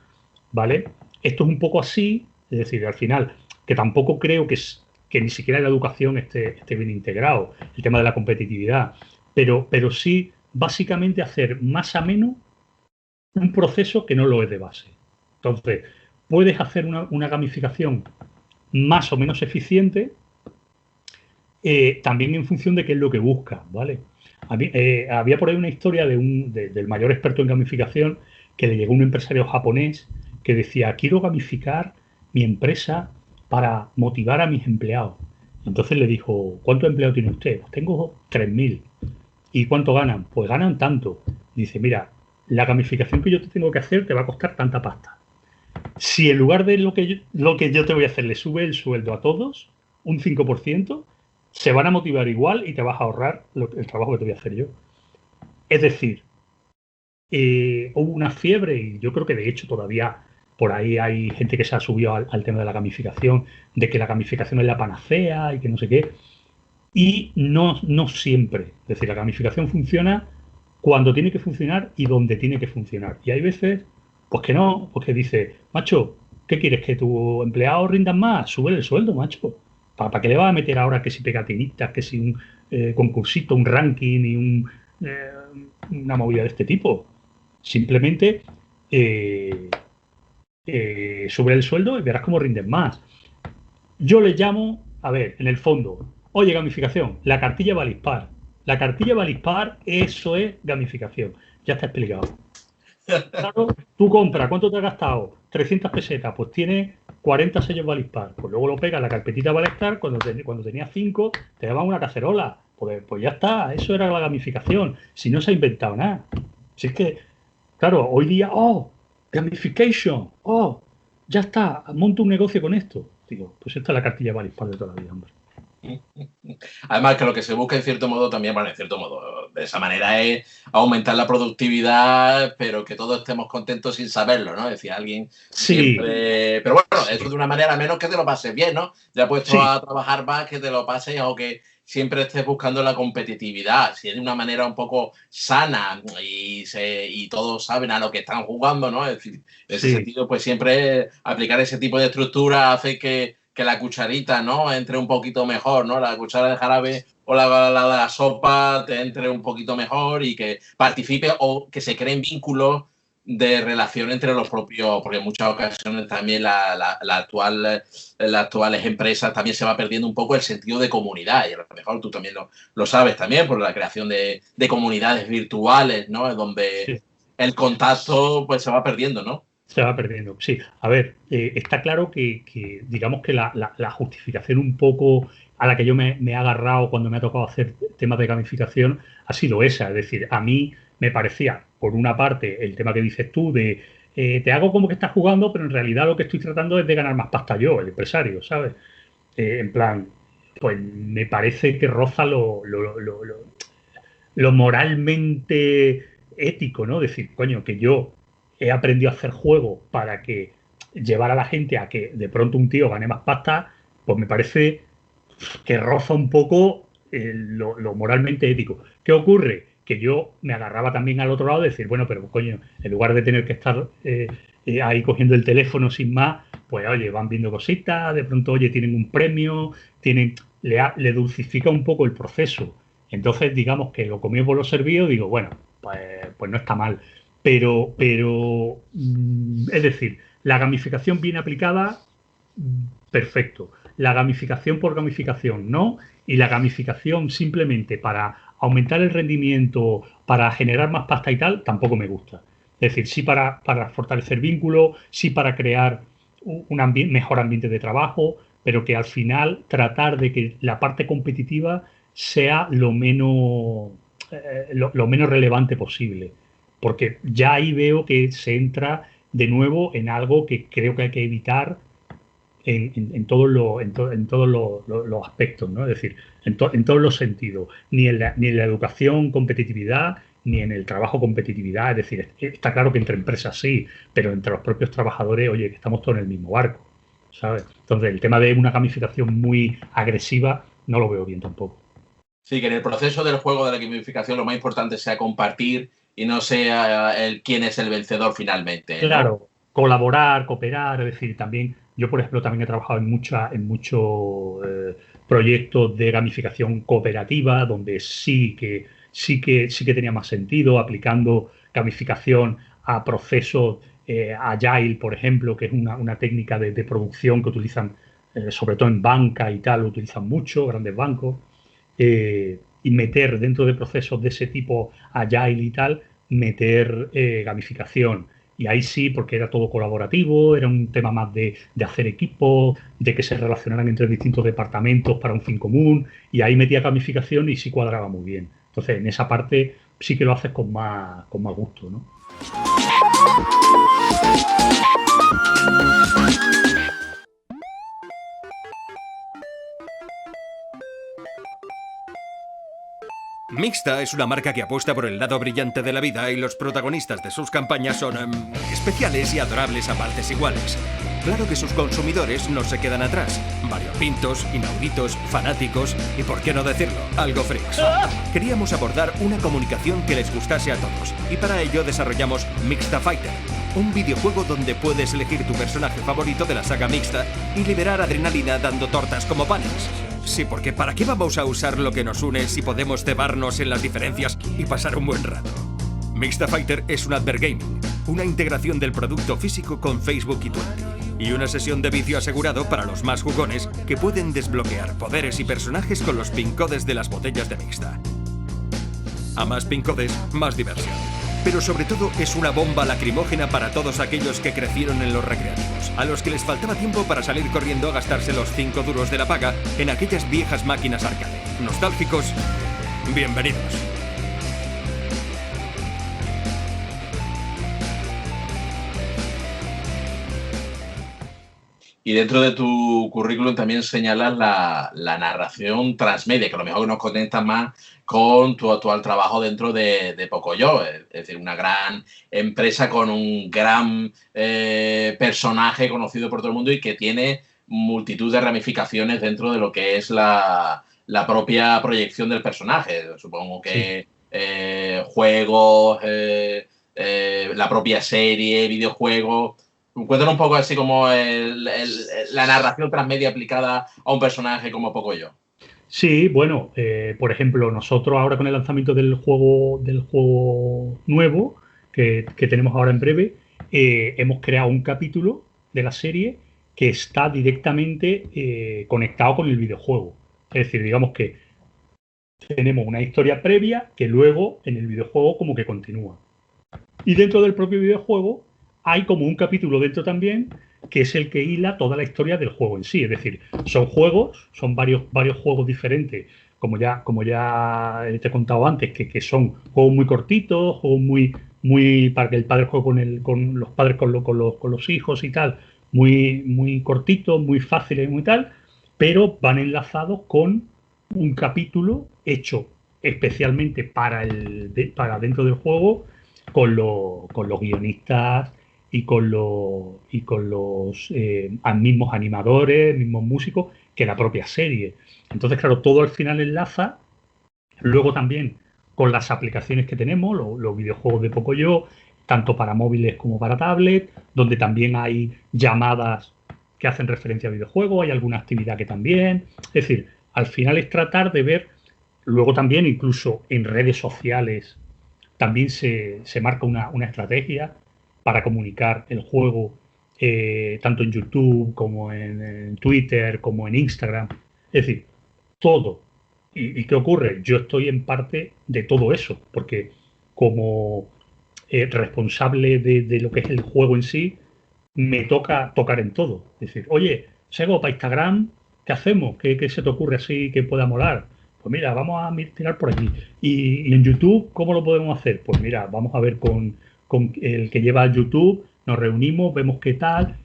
[SPEAKER 2] ¿vale? Esto es un poco así, es decir, al final, que tampoco creo que ni siquiera la educación esté bien integrado, el tema de la competitividad, pero sí básicamente hacer más ameno un proceso que no lo es de base. Entonces, puedes hacer una gamificación más o menos eficiente, también en función de qué es lo que buscas, ¿vale? Había por ahí una historia del mayor experto en gamificación que le llegó un empresario japonés que decía, quiero gamificar mi empresa para motivar a mis empleados. Entonces le dijo, ¿cuántos empleados tiene usted? Pues tengo 3.000. ¿Y cuánto ganan? Pues ganan tanto. Dice, mira, la gamificación que yo te tengo que hacer te va a costar tanta pasta. Si en lugar de lo que yo te voy a hacer le sube el sueldo a todos, un 5%, se van a motivar igual y te vas a ahorrar el trabajo que te voy a hacer yo. Es decir, hubo una fiebre y yo creo que de hecho todavía por ahí hay gente que se ha subido al tema de la gamificación, de que la gamificación es la panacea y que no sé qué. Y no siempre. Es decir, la gamificación funciona cuando tiene que funcionar y donde tiene que funcionar. Y hay veces, pues que no, pues que dice, macho, ¿qué quieres? ¿Que tu empleado rindan más? Sube el sueldo, macho. ¿Para qué le vas a meter ahora que si pegatinitas, que si un concursito, un ranking y eh, una movida de este tipo? Simplemente eh, sube el sueldo y verás cómo rinden más. Yo le llamo, a ver, en el fondo, oye, gamificación, la cartilla Valispar. La cartilla Valispar, eso es gamificación. Ya está explicado. Claro, tú compras, ¿cuánto te has gastado? 300 pesetas, pues tiene 40 sellos Valispar. Pues luego lo pegas en la carpetita Valispar, cuando tenías 5, te daban una cacerola. Pues ya está, eso era la gamificación. Si no se ha inventado nada. Si es que, claro, hoy día, gamification, ya está, monto un negocio con esto. Digo, pues esta es la cartilla Valispar de toda la vida, hombre.
[SPEAKER 1] Además, que lo que se busca en cierto modo también, bueno, en cierto modo, de esa manera es aumentar la productividad, pero que todos estemos contentos sin saberlo, ¿no? Decía alguien siempre. Sí. Pero bueno, eso de una manera menos que te lo pases bien, ¿no? Ya puesto a trabajar más, que te lo pases o que siempre estés buscando la competitividad. Si es de una manera un poco sana y todos saben a lo que están jugando, ¿no? Es decir, en ese sentido, pues siempre aplicar ese tipo de estructura hace que la cucharita, ¿no? Entre un poquito mejor, ¿no? La cuchara de jarabe o la sopa te entre un poquito mejor y que participe o que se creen vínculos de relación entre los propios, porque en muchas ocasiones también las actuales empresas también se va perdiendo un poco el sentido de comunidad y a lo mejor tú también lo sabes también por la creación de comunidades virtuales, ¿no? Donde el contacto pues se va perdiendo, ¿no?
[SPEAKER 2] Se va perdiendo, sí. A ver, está claro que digamos que la justificación un poco a la que yo me he agarrado cuando me ha tocado hacer temas de gamificación ha sido esa. Es decir, a mí me parecía, por una parte, el tema que dices tú de te hago como que estás jugando, pero en realidad lo que estoy tratando es de ganar más pasta yo, el empresario, ¿sabes? En plan, pues me parece que roza lo moralmente ético, ¿no? Decir, coño, que yo he aprendido a hacer juegos para que llevar a la gente a que de pronto un tío gane más pasta, pues me parece que roza un poco lo moralmente ético. ¿Qué ocurre? Que yo me agarraba también al otro lado de decir, bueno, pero coño, en lugar de tener que estar ahí cogiendo el teléfono sin más, pues oye, van viendo cositas, de pronto, oye, tienen un premio, le dulcifica un poco el proceso. Entonces, digamos que lo comido por lo servido, digo, bueno, pues no está mal. Pero es decir, la gamificación bien aplicada, perfecto. La gamificación por gamificación, no. Y la gamificación simplemente para aumentar el rendimiento, para generar más pasta y tal, tampoco me gusta. Es decir, sí para fortalecer vínculos, sí para crear un mejor ambiente de trabajo, pero que al final tratar de que la parte competitiva sea lo menos, lo menos relevante posible. Porque ya ahí veo que se entra de nuevo en algo que creo que hay que evitar en todos los aspectos, ¿no? Es decir, en todos los sentidos, ni en la educación competitividad, ni en el trabajo competitividad. Es decir, está claro que entre empresas sí, pero entre los propios trabajadores, oye, que estamos todos en el mismo barco, ¿sabes? Entonces, el tema de una gamificación muy agresiva no lo veo bien tampoco.
[SPEAKER 1] Sí, que en el proceso del juego de la gamificación lo más importante sea compartir y no sea quién es el vencedor finalmente, ¿no?
[SPEAKER 2] Claro, colaborar, cooperar, es decir, también, yo por ejemplo también he trabajado en muchos proyectos de gamificación cooperativa, donde sí que tenía más sentido, aplicando gamificación a procesos agile, por ejemplo, que es una técnica de producción que utilizan sobre todo en banca y tal, lo utilizan mucho, grandes bancos, y meter dentro de procesos de ese tipo agile y tal, meter gamificación. Y ahí sí, porque era todo colaborativo, era un tema más de hacer equipos, de que se relacionaran entre distintos departamentos para un fin común, y ahí metía gamificación y sí cuadraba muy bien. Entonces, en esa parte sí que lo haces con más gusto, ¿no?
[SPEAKER 3] Mixta es una marca que apuesta por el lado brillante de la vida y los protagonistas de sus campañas son especiales y adorables a partes iguales. Claro que sus consumidores no se quedan atrás. Variopintos, inauditos, fanáticos y, por qué no decirlo, algo freaks. Queríamos abordar una comunicación que les gustase a todos y para ello desarrollamos Mixta Fighter, un videojuego donde puedes elegir tu personaje favorito de la saga Mixta y liberar adrenalina dando tortas como panes. Sí, porque ¿para qué vamos a usar lo que nos une si podemos cebarnos en las diferencias y pasar un buen rato? Mixta Fighter es un advergaming, una integración del producto físico con Facebook y Twenty, y una sesión de vicio asegurado para los más jugones que pueden desbloquear poderes y personajes con los pin codes de las botellas de Mixta. A más pin codes, más diversión. Pero sobre todo es una bomba lacrimógena para todos aquellos que crecieron en los recreativos, a los que les faltaba tiempo para salir corriendo a gastarse los 5 duros de la paga en aquellas viejas máquinas arcade. Nostálgicos, bienvenidos.
[SPEAKER 1] Y dentro de tu currículum también señalas la narración transmedia, que a lo mejor nos conecta más con tu actual trabajo dentro de Pocoyo, es decir, una gran empresa con un gran personaje conocido por todo el mundo y que tiene multitud de ramificaciones dentro de lo que es la propia proyección del personaje. Supongo que juegos, la propia serie, videojuegos. Cuéntanos un poco así como la narración transmedia aplicada a un personaje como Pocoyo.
[SPEAKER 2] Sí, bueno, por ejemplo, nosotros ahora con el lanzamiento del juego nuevo que tenemos ahora en breve, hemos creado un capítulo de la serie que está directamente conectado con el videojuego. Es decir, digamos que tenemos una historia previa que luego en el videojuego como que continúa. Y dentro del propio videojuego hay como un capítulo dentro también que es el que hila toda la historia del juego en sí. Es decir, son juegos, son varios juegos diferentes, como ya te he contado antes, que son juegos muy cortitos, juegos muy para que el padre juegue con los padres con los hijos y tal, muy cortitos, muy fáciles y muy tal, pero van enlazados con un capítulo hecho especialmente para dentro del juego con los guionistas y con los mismos animadores, mismos músicos, que la propia serie. Entonces, claro, todo al final enlaza, luego también con las aplicaciones que tenemos, los videojuegos de Pocoyo, tanto para móviles como para tablet, donde también hay llamadas que hacen referencia a videojuegos, hay alguna actividad que también. Es decir, al final es tratar de ver, luego también incluso en redes sociales, también se marca una estrategia para comunicar el juego tanto en YouTube como en Twitter, como en Instagram. Es decir, todo. ¿Y qué ocurre? Yo estoy en parte de todo eso, porque como responsable de lo que es el juego en sí, me toca tocar en todo. Es decir, oye, Sego, para Instagram, ¿qué hacemos? ¿Qué se te ocurre así que pueda molar? pues mira, vamos a tirar por aquí. Y en YouTube, ¿cómo lo podemos hacer? Pues mira, vamos a ver con el que lleva YouTube, nos reunimos, vemos qué tal,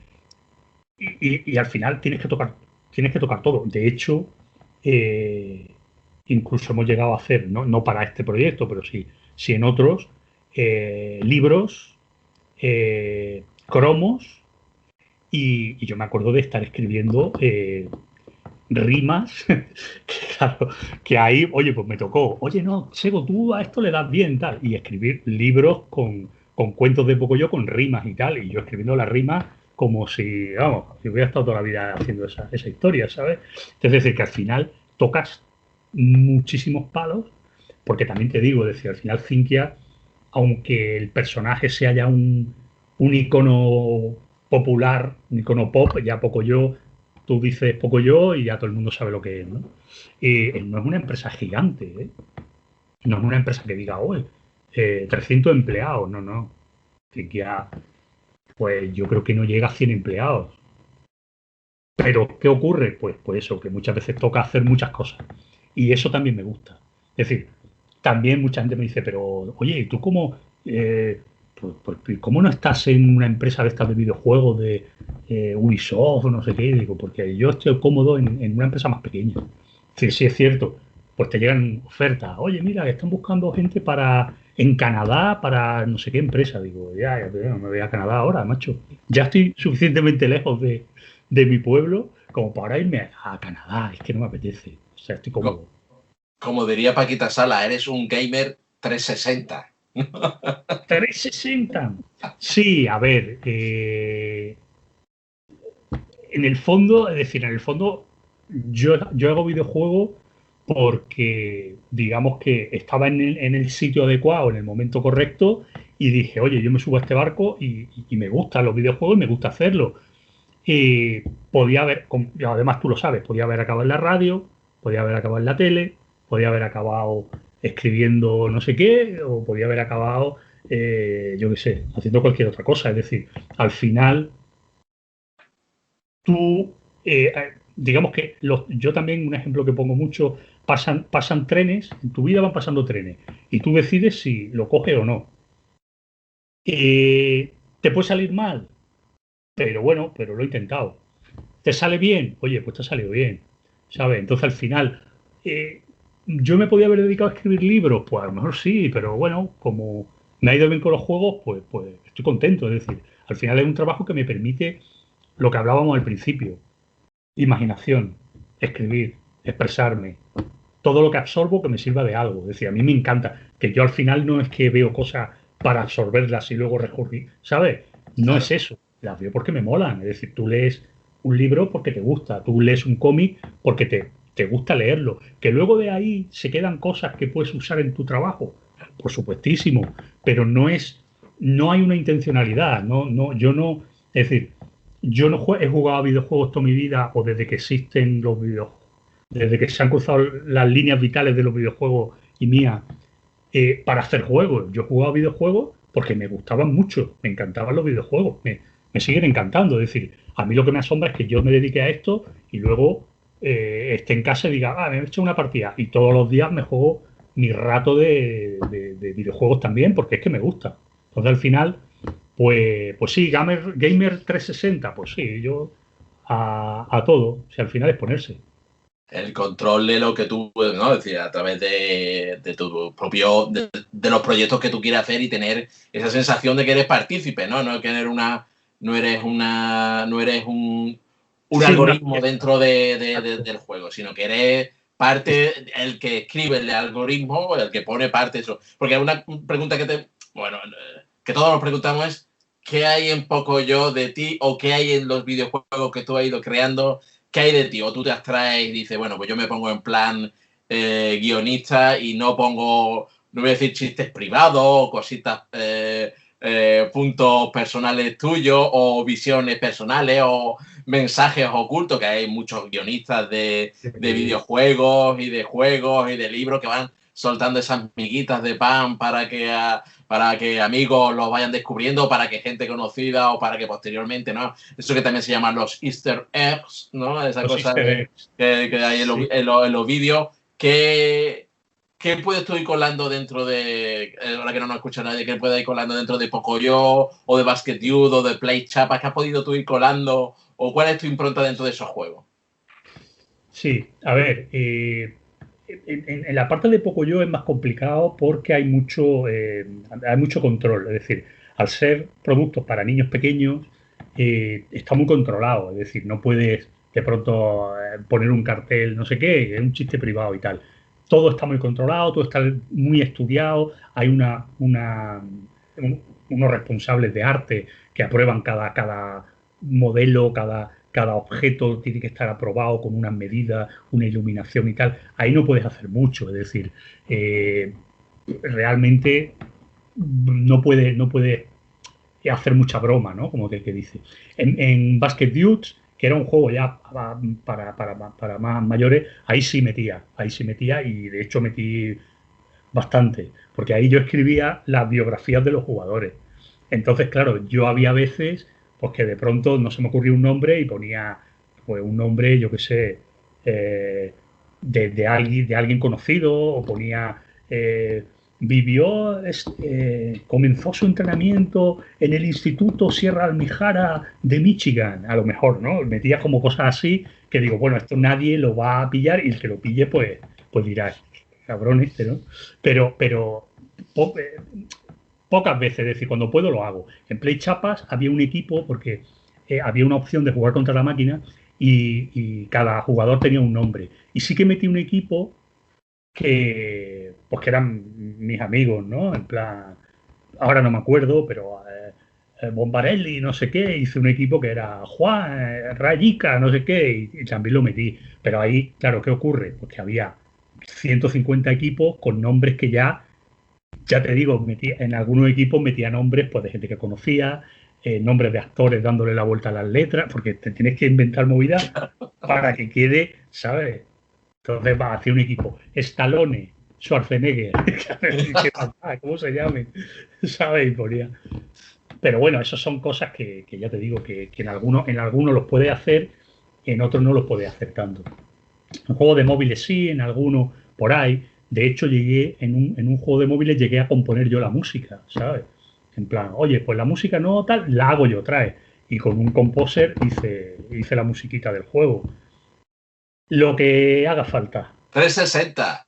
[SPEAKER 2] y al final tienes que tocar todo. De hecho, incluso hemos llegado a hacer, no para este proyecto, pero sí en otros, libros, cromos, y yo me acuerdo de estar escribiendo rimas, claro, que ahí, oye, pues me tocó, oye, no, Sego, tú a esto le das bien, tal, y escribir libros con cuentos de Pocoyo con rimas y tal, y yo escribiendo las rimas como si, vamos, si hubiera estado toda la vida haciendo esa historia, ¿sabes? Entonces, es decir, que al final tocas muchísimos palos, porque también te digo, es decir, al final Cynthia, aunque el personaje sea ya un icono popular, un icono pop, ya Pocoyo, tú dices Pocoyo y ya todo el mundo sabe lo que es, ¿no? No es una empresa gigante, ¿eh? No es una empresa que diga, oye, 300 empleados, no. Cynthia, pues yo creo que no llega a 100 empleados. Pero, ¿qué ocurre? Pues eso, que muchas veces toca hacer muchas cosas. Y eso también me gusta. Es decir, también mucha gente me dice, pero, oye, ¿y tú cómo, cómo no estás en una empresa de estas de videojuegos de Ubisoft o no sé qué? Y digo, porque yo estoy cómodo en una empresa más pequeña. Es decir, sí es cierto, pues te llegan ofertas. Oye, mira, están buscando gente en Canadá para no sé qué empresa. Digo, ya, no me voy a Canadá ahora, macho. Ya estoy suficientemente lejos de mi pueblo como para irme a Canadá. Es que no me apetece. O sea, estoy cómodo.
[SPEAKER 1] Como diría Paquita Sala, eres un gamer 360.
[SPEAKER 2] 360. Sí, a ver. En el fondo, es decir, yo hago videojuegos porque, digamos que estaba en el sitio adecuado, en el momento correcto, y dije, oye, yo me subo a este barco y me gustan los videojuegos y me gusta hacerlo. Y podía haber, además tú lo sabes, podía haber acabado en la radio, podía haber acabado en la tele, podía haber acabado escribiendo no sé qué, o podía haber acabado, yo qué sé, haciendo cualquier otra cosa. Es decir, al final, tú, digamos que yo también, un ejemplo que pongo mucho, pasan trenes, en tu vida van pasando trenes, y tú decides si lo coges o no. ¿Te puede salir mal? Pero bueno, pero lo he intentado. ¿Te sale bien? Oye, pues te ha salido bien, ¿sabes? Entonces al final, ¿yo me podía haber dedicado a escribir libros? Pues a lo mejor sí, pero bueno, como me ha ido bien con los juegos, pues estoy contento. Es decir, al final es un trabajo que me permite lo que hablábamos al principio: imaginación, escribir, expresarme, todo lo que absorbo que me sirva de algo. Es decir, a mí me encanta, que yo al final no es que veo cosas para absorberlas y luego recurrir, ¿sabes? No es eso, las veo porque me molan. Es decir, tú lees un libro porque te gusta, tú lees un cómic porque te gusta leerlo. Que luego de ahí se quedan cosas que puedes usar en tu trabajo, por supuestísimo, pero no hay una intencionalidad, yo no, es decir, yo no he jugado a videojuegos toda mi vida, o desde que existen los videojuegos, desde que se han cruzado las líneas vitales de los videojuegos y mías, para hacer juegos. Yo he jugado a videojuegos porque me gustaban mucho, me encantaban los videojuegos, me siguen encantando. Es decir, a mí lo que me asombra es que yo me dedique a esto y luego esté en casa y diga, me he hecho una partida, y todos los días me juego mi rato de videojuegos también, porque es que me gusta. Entonces al final, pues sí, gamer 360, pues sí, yo a todo, si al final es ponerse.
[SPEAKER 1] El control de lo que tú, ¿no? Es decir, a través de tu propio, de los proyectos que tú quieres hacer, y tener esa sensación de que eres partícipe, ¿no? No eres un sí, algoritmo dentro del juego, sino que eres parte, el que escribe el algoritmo, el que pone parte de eso. Porque una pregunta que todos nos preguntamos es: ¿qué hay en Pocoyo de ti, o qué hay en los videojuegos que tú has ido creando? ¿Qué hay de ti? O tú te abstraes y dices, bueno, pues yo me pongo en plan guionista y no voy a decir chistes privados o cositas, puntos personales tuyos, o visiones personales, o mensajes ocultos, que hay muchos guionistas de videojuegos y de juegos y de libros que van soltando esas miguitas de pan para que amigos los vayan descubriendo, para que gente conocida, o para que posteriormente, ¿no? Eso que también se llaman los Easter eggs, ¿no? Esa cosa que hay en los vídeos. ¿qué puedes tú ir colando dentro de, ahora que no nos escucha nadie, qué puedes ir colando dentro de Pocoyo o de Basket Youth o de Play Chapas? ¿Qué has podido tú ir colando? ¿O cuál es tu impronta dentro de esos juegos?
[SPEAKER 2] Sí, a ver, en la parte de Pocoyo es más complicado porque hay mucho control. Es decir, al ser productos para niños pequeños, está muy controlado. Es decir, no puedes de pronto poner un cartel, no sé qué, es un chiste privado y tal. Todo está muy controlado, todo está muy estudiado. Hay unos responsables de arte que aprueban cada modelo, cada objeto tiene que estar aprobado con unas medidas, una iluminación y tal. Ahí no puedes hacer mucho, es decir, realmente no puede hacer mucha broma, ¿no? Como que dice. En Basket Dudes, que era un juego ya para más mayores, ahí sí metía y de hecho metí bastante, porque ahí yo escribía las biografías de los jugadores. Entonces, claro, yo había veces pues que de pronto no se me ocurría un nombre y ponía pues un nombre, yo qué sé, de alguien conocido, o ponía comenzó su entrenamiento en el Instituto Sierra Almijara de Michigan, a lo mejor, ¿no? Metía como cosas así que digo, bueno, esto nadie lo va a pillar y el que lo pille, pues dirá, cabrón este, ¿no? Pero po- eh, pocas veces, es decir, cuando puedo lo hago. En Play Chapas había un equipo porque había una opción de jugar contra la máquina y cada jugador tenía un nombre. Y sí que metí un equipo pues que eran mis amigos, ¿no? En plan, ahora no me acuerdo, pero Bombarelli, no sé qué, hice un equipo que era Juan, Rayica, no sé qué, y también lo metí. Pero ahí, claro, ¿qué ocurre? Pues que había 150 equipos con nombres que ya te digo, en algunos equipos metía nombres pues, de gente que conocía, nombres de actores dándole la vuelta a las letras, porque te tienes que inventar movidas para que quede, ¿sabes? Entonces va hacia un equipo. Stallone, Schwarzenegger, ¿cómo se llame? ¿Sabes? Y ponía. Pero bueno, esas son cosas que ya te digo que en algunos los puede hacer, en otros no los puede hacer tanto. En juegos de móviles sí, en algunos por ahí. De hecho, llegué en un juego de móviles llegué a componer yo la música, ¿sabes? En plan, oye, pues la música no tal, la hago yo, trae. Y con un composer hice la musiquita del juego. Lo que haga falta.
[SPEAKER 1] 360.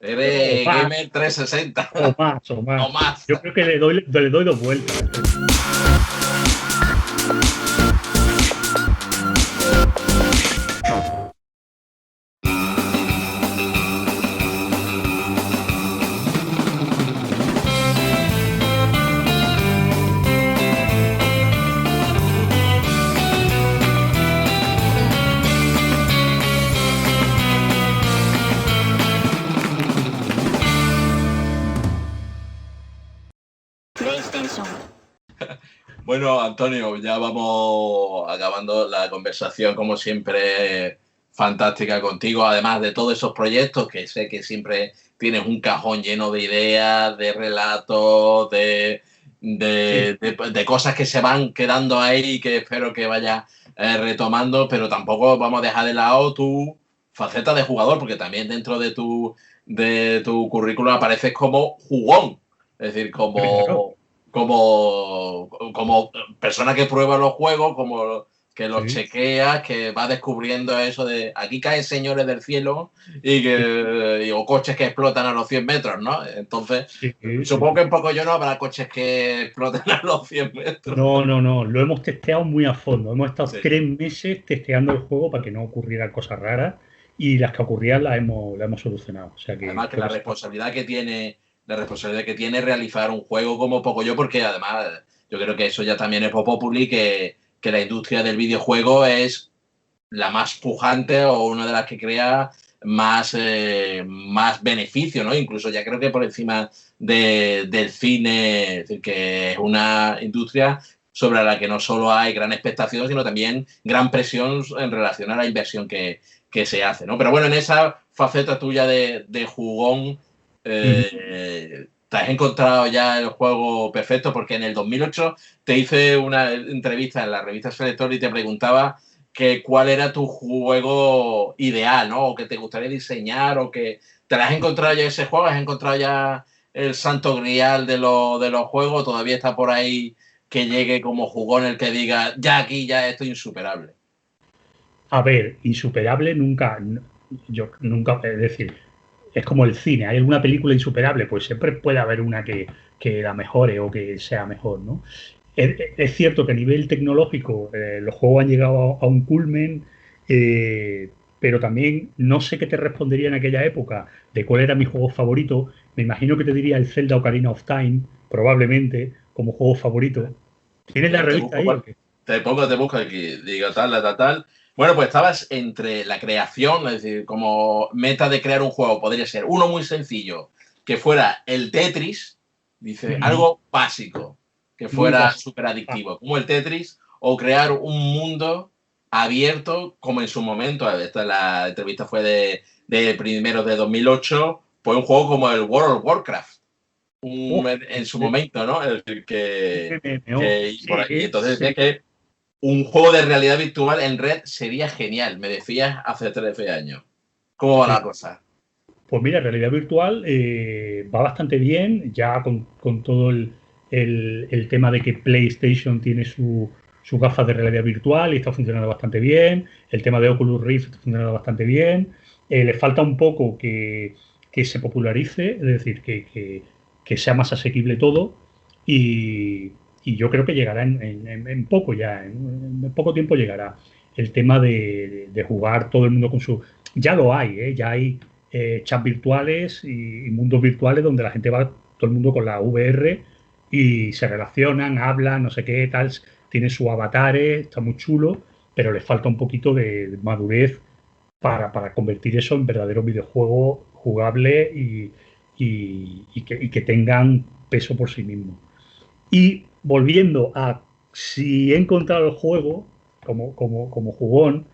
[SPEAKER 2] O
[SPEAKER 1] Eres
[SPEAKER 2] más,
[SPEAKER 1] gamer 360.
[SPEAKER 2] o
[SPEAKER 1] O
[SPEAKER 2] más.
[SPEAKER 1] más.
[SPEAKER 2] Yo creo que le doy dos vueltas.
[SPEAKER 1] Bueno, Antonio, ya vamos acabando la conversación, como siempre, fantástica contigo, además de todos esos proyectos que sé que siempre tienes un cajón lleno de ideas, de relatos, de cosas que se van quedando ahí y que espero que vayas retomando, pero tampoco vamos a dejar de lado tu faceta de jugador, porque también dentro de tu currículum apareces como jugón, es decir,
[SPEAKER 2] Claro.
[SPEAKER 1] como persona que prueba los juegos, como que los
[SPEAKER 2] Sí,
[SPEAKER 1] chequea, que va descubriendo eso de aquí caen señores del cielo o coches que explotan a los 100 metros, ¿no? Entonces,
[SPEAKER 2] sí,
[SPEAKER 1] supongo
[SPEAKER 2] sí.
[SPEAKER 1] que en Pocoyo no habrá coches que exploten a los 100 metros.
[SPEAKER 2] No. Lo hemos testeado muy a fondo. Hemos estado
[SPEAKER 1] Sí.
[SPEAKER 2] 3 meses testeando el juego para que no ocurrieran cosas raras y las que ocurrían las hemos solucionado. O sea que
[SPEAKER 1] Además que
[SPEAKER 2] creo
[SPEAKER 1] la
[SPEAKER 2] que sí.
[SPEAKER 1] responsabilidad que tiene realizar un juego como Pocoyo, porque además yo creo que eso ya también es populi, que la industria del videojuego es la más pujante o una de las que crea más beneficio, ¿no? Incluso ya creo que por encima del cine, es decir, que es una industria sobre la que no solo hay gran expectación, sino también gran presión en relación a la inversión que se hace, ¿no? Pero bueno, en esa faceta tuya de jugón, te has encontrado ya el juego perfecto, porque en el 2008 te hice una entrevista en la revista Selector y te preguntaba que cuál era tu juego ideal, ¿no? O que te gustaría diseñar, o que te has encontrado ya ese juego, has encontrado ya el santo grial de los juegos, todavía está por ahí que llegue como jugón el que diga, ya aquí ya estoy insuperable.
[SPEAKER 2] A ver, insuperable nunca, yo nunca, es decir, es como el cine, ¿hay alguna película insuperable? Pues siempre puede haber una que la mejore o que sea mejor, ¿no? Es cierto que a nivel tecnológico los juegos han llegado a un culmen, pero también no sé qué te respondería en aquella época de cuál era mi juego favorito. Me imagino que te diría el Zelda Ocarina of Time, probablemente, como juego favorito. ¿Tienes la revista ahí o qué?
[SPEAKER 1] Te busco aquí, digo tal. Bueno, pues estabas entre la creación, es decir, como meta de crear un juego, podría ser uno muy sencillo, que fuera el Tetris, dice, algo básico, que fuera súper adictivo, como el Tetris, o crear un mundo abierto, como en su momento, la entrevista fue de primeros de 2008, pues un juego como el World of Warcraft, en su momento, ¿no? Es decir, y entonces decía que un juego de realidad virtual en red sería genial, me decías hace 13 años. ¿Cómo va la cosa?
[SPEAKER 2] Pues mira, realidad virtual va bastante bien, ya con todo el tema de que PlayStation tiene su gafas de realidad virtual y está funcionando bastante bien, el tema de Oculus Rift está funcionando bastante bien, le falta un poco que se popularice, es decir, que sea más asequible todo y yo creo que llegará en poco ya, en poco tiempo llegará el tema de jugar todo el mundo con su... Ya lo hay, ya hay chats virtuales y mundos virtuales donde la gente va, todo el mundo con la VR y se relacionan, hablan, no sé qué, tal, tiene sus avatares, está muy chulo, pero les falta un poquito de madurez para convertir eso en verdaderos videojuegos jugables y que tengan peso por sí mismos. Y volviendo a si he encontrado el juego como jugón,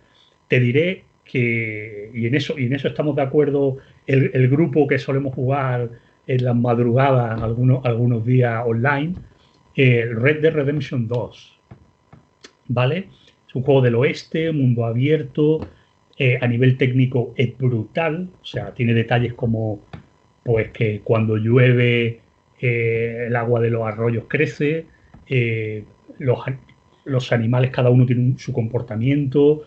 [SPEAKER 2] te diré que, y en eso estamos de acuerdo, el grupo que solemos jugar en las madrugadas, algunos días online, Red Dead Redemption 2, ¿vale? Es un juego del oeste, mundo abierto, a nivel técnico es brutal, o sea, tiene detalles como pues que cuando llueve el agua de los arroyos crece, eh, los animales cada uno tiene su comportamiento,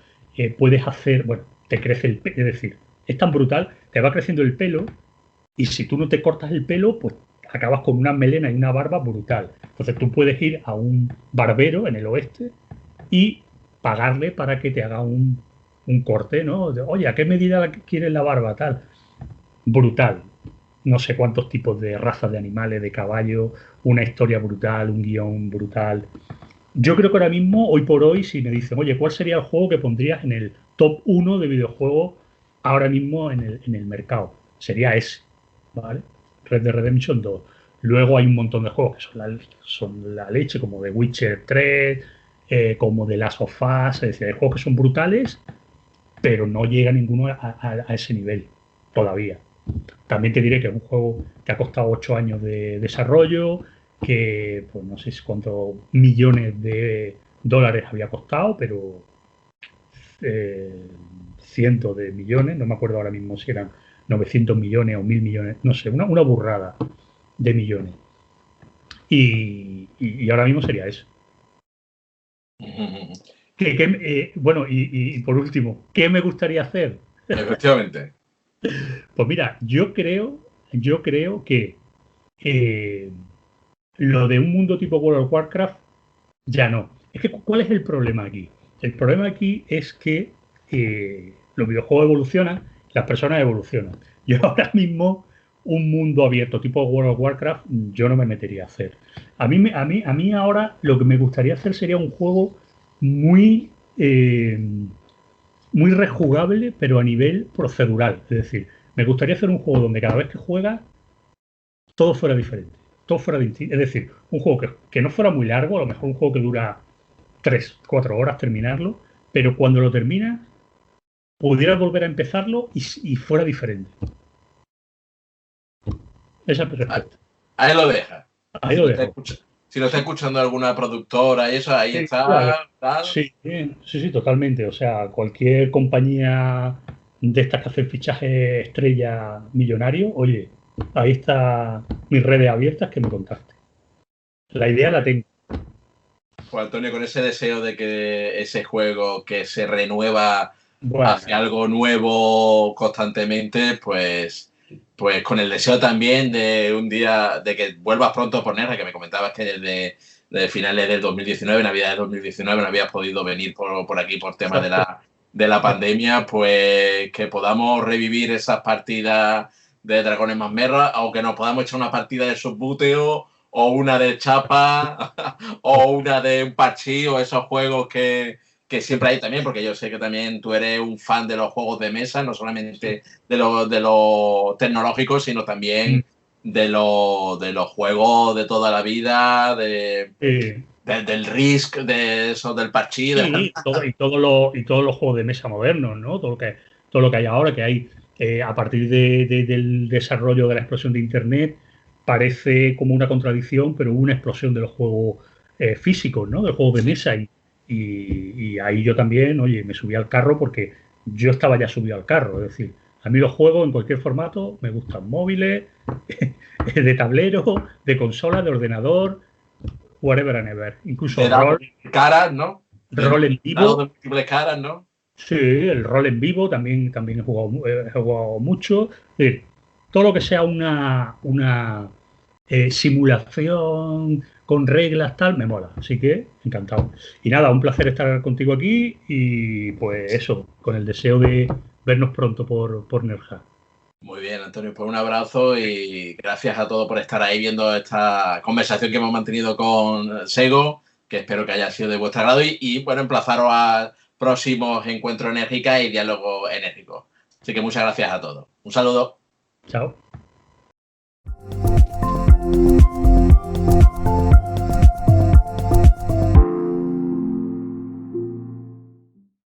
[SPEAKER 2] puedes hacer, bueno, te crece el pelo, es decir, es tan brutal, te va creciendo el pelo y si tú no te cortas el pelo, pues acabas con una melena y una barba brutal. Entonces tú puedes ir a un barbero en el oeste y pagarle para que te haga un corte, ¿no? Oye, ¿a qué medida quieres la barba? Tal. Brutal. No sé cuántos tipos de razas de animales, de caballos, una historia brutal, un guión brutal. Yo creo que ahora mismo, hoy por hoy, si me dicen, oye, ¿cuál sería el juego que pondrías en el top 1 de videojuegos ahora mismo en el mercado? Sería ese, ¿vale? Red Dead Redemption 2. Luego hay un montón de juegos que son la leche, como The Witcher 3, como The Last of Us, es decir, hay juegos que son brutales, pero no llega ninguno a ese nivel todavía. También te diré que es un juego que ha costado 8 años de desarrollo, que pues no sé cuántos millones de dólares había costado, pero cientos de millones, no me acuerdo ahora mismo si eran 900 millones o 1000 millones, no sé, una burrada de millones. Y ahora mismo sería eso. Bueno, y por último, ¿qué me gustaría hacer?
[SPEAKER 1] Efectivamente.
[SPEAKER 2] Pues mira, yo creo que lo de un mundo tipo World of Warcraft ya no. Es que, ¿cuál es el problema aquí? El problema aquí es que los videojuegos evolucionan, las personas evolucionan. Yo ahora mismo un mundo abierto tipo World of Warcraft yo no me metería a hacer. A mí ahora lo que me gustaría hacer sería un juego muy muy rejugable, pero a nivel procedural. Es decir, me gustaría hacer un juego donde cada vez que juegas todo fuera diferente, todo fuera distinto. Es decir, un juego que no fuera muy largo, a lo mejor un juego que dura 3, 4 horas terminarlo, pero cuando lo terminas pudieras volver a empezarlo y fuera diferente. Esa es la respuesta.
[SPEAKER 1] Ahí lo deja.
[SPEAKER 2] Ahí lo dejo.
[SPEAKER 1] si lo está escuchando alguna productora y eso, ahí
[SPEAKER 2] Sí,
[SPEAKER 1] está.
[SPEAKER 2] claro.
[SPEAKER 1] Tal.
[SPEAKER 2] Sí, totalmente. O sea, cualquier compañía de estas que hacen fichaje estrella millonario, oye, ahí está mis redes abiertas que me contacte. La idea la tengo.
[SPEAKER 1] Pues Antonio, con ese deseo de que ese juego que se renueva
[SPEAKER 2] Bueno,
[SPEAKER 1] hacia algo nuevo constantemente, pues con el deseo también de un día, de que vuelvas pronto por Nerja, que me comentabas que de finales del 2019, Navidad de 2019, no habías podido venir por aquí por tema de la pandemia, pues que podamos revivir esas partidas de Dragones Mazmorra, aunque nos podamos echar una partida de Subbuteo o una de Chapa o una de un Parchís o esos juegos que siempre hay también, porque yo sé que también tú eres un fan de los juegos de mesa, no solamente de los tecnológicos, sino también de los juegos de toda la vida, del Risk, de eso, del Parchís.
[SPEAKER 2] Sí, y todos los juegos de mesa modernos, ¿no? Todo lo que hay ahora, que hay a partir del desarrollo de la explosión de Internet, parece como una contradicción, pero una explosión de los juegos físicos, ¿no? De juegos de mesa. Y ahí yo también, oye, me subí al carro porque yo estaba ya subido al carro. Es decir, a mí los juegos en cualquier formato me gustan móviles, de tablero, de consola, de ordenador, whatever and ever. Incluso
[SPEAKER 1] rol. Caras, ¿no?
[SPEAKER 2] Rol en vivo.
[SPEAKER 1] De múltiples caras, ¿no?
[SPEAKER 2] Sí, el rol en vivo también he jugado mucho. Todo lo que sea una simulación con reglas, tal, me mola. Así que encantado. Y nada, un placer estar contigo aquí y pues eso, con el deseo de vernos pronto por Nerja.
[SPEAKER 1] Muy bien, Antonio, pues un abrazo y gracias a todos por estar ahí viendo esta conversación que hemos mantenido con Sego, que espero que haya sido de vuestro agrado y bueno, emplazaros a próximos encuentros enérgicos y diálogos enérgicos. Así que muchas gracias a todos. Un saludo.
[SPEAKER 2] Chao.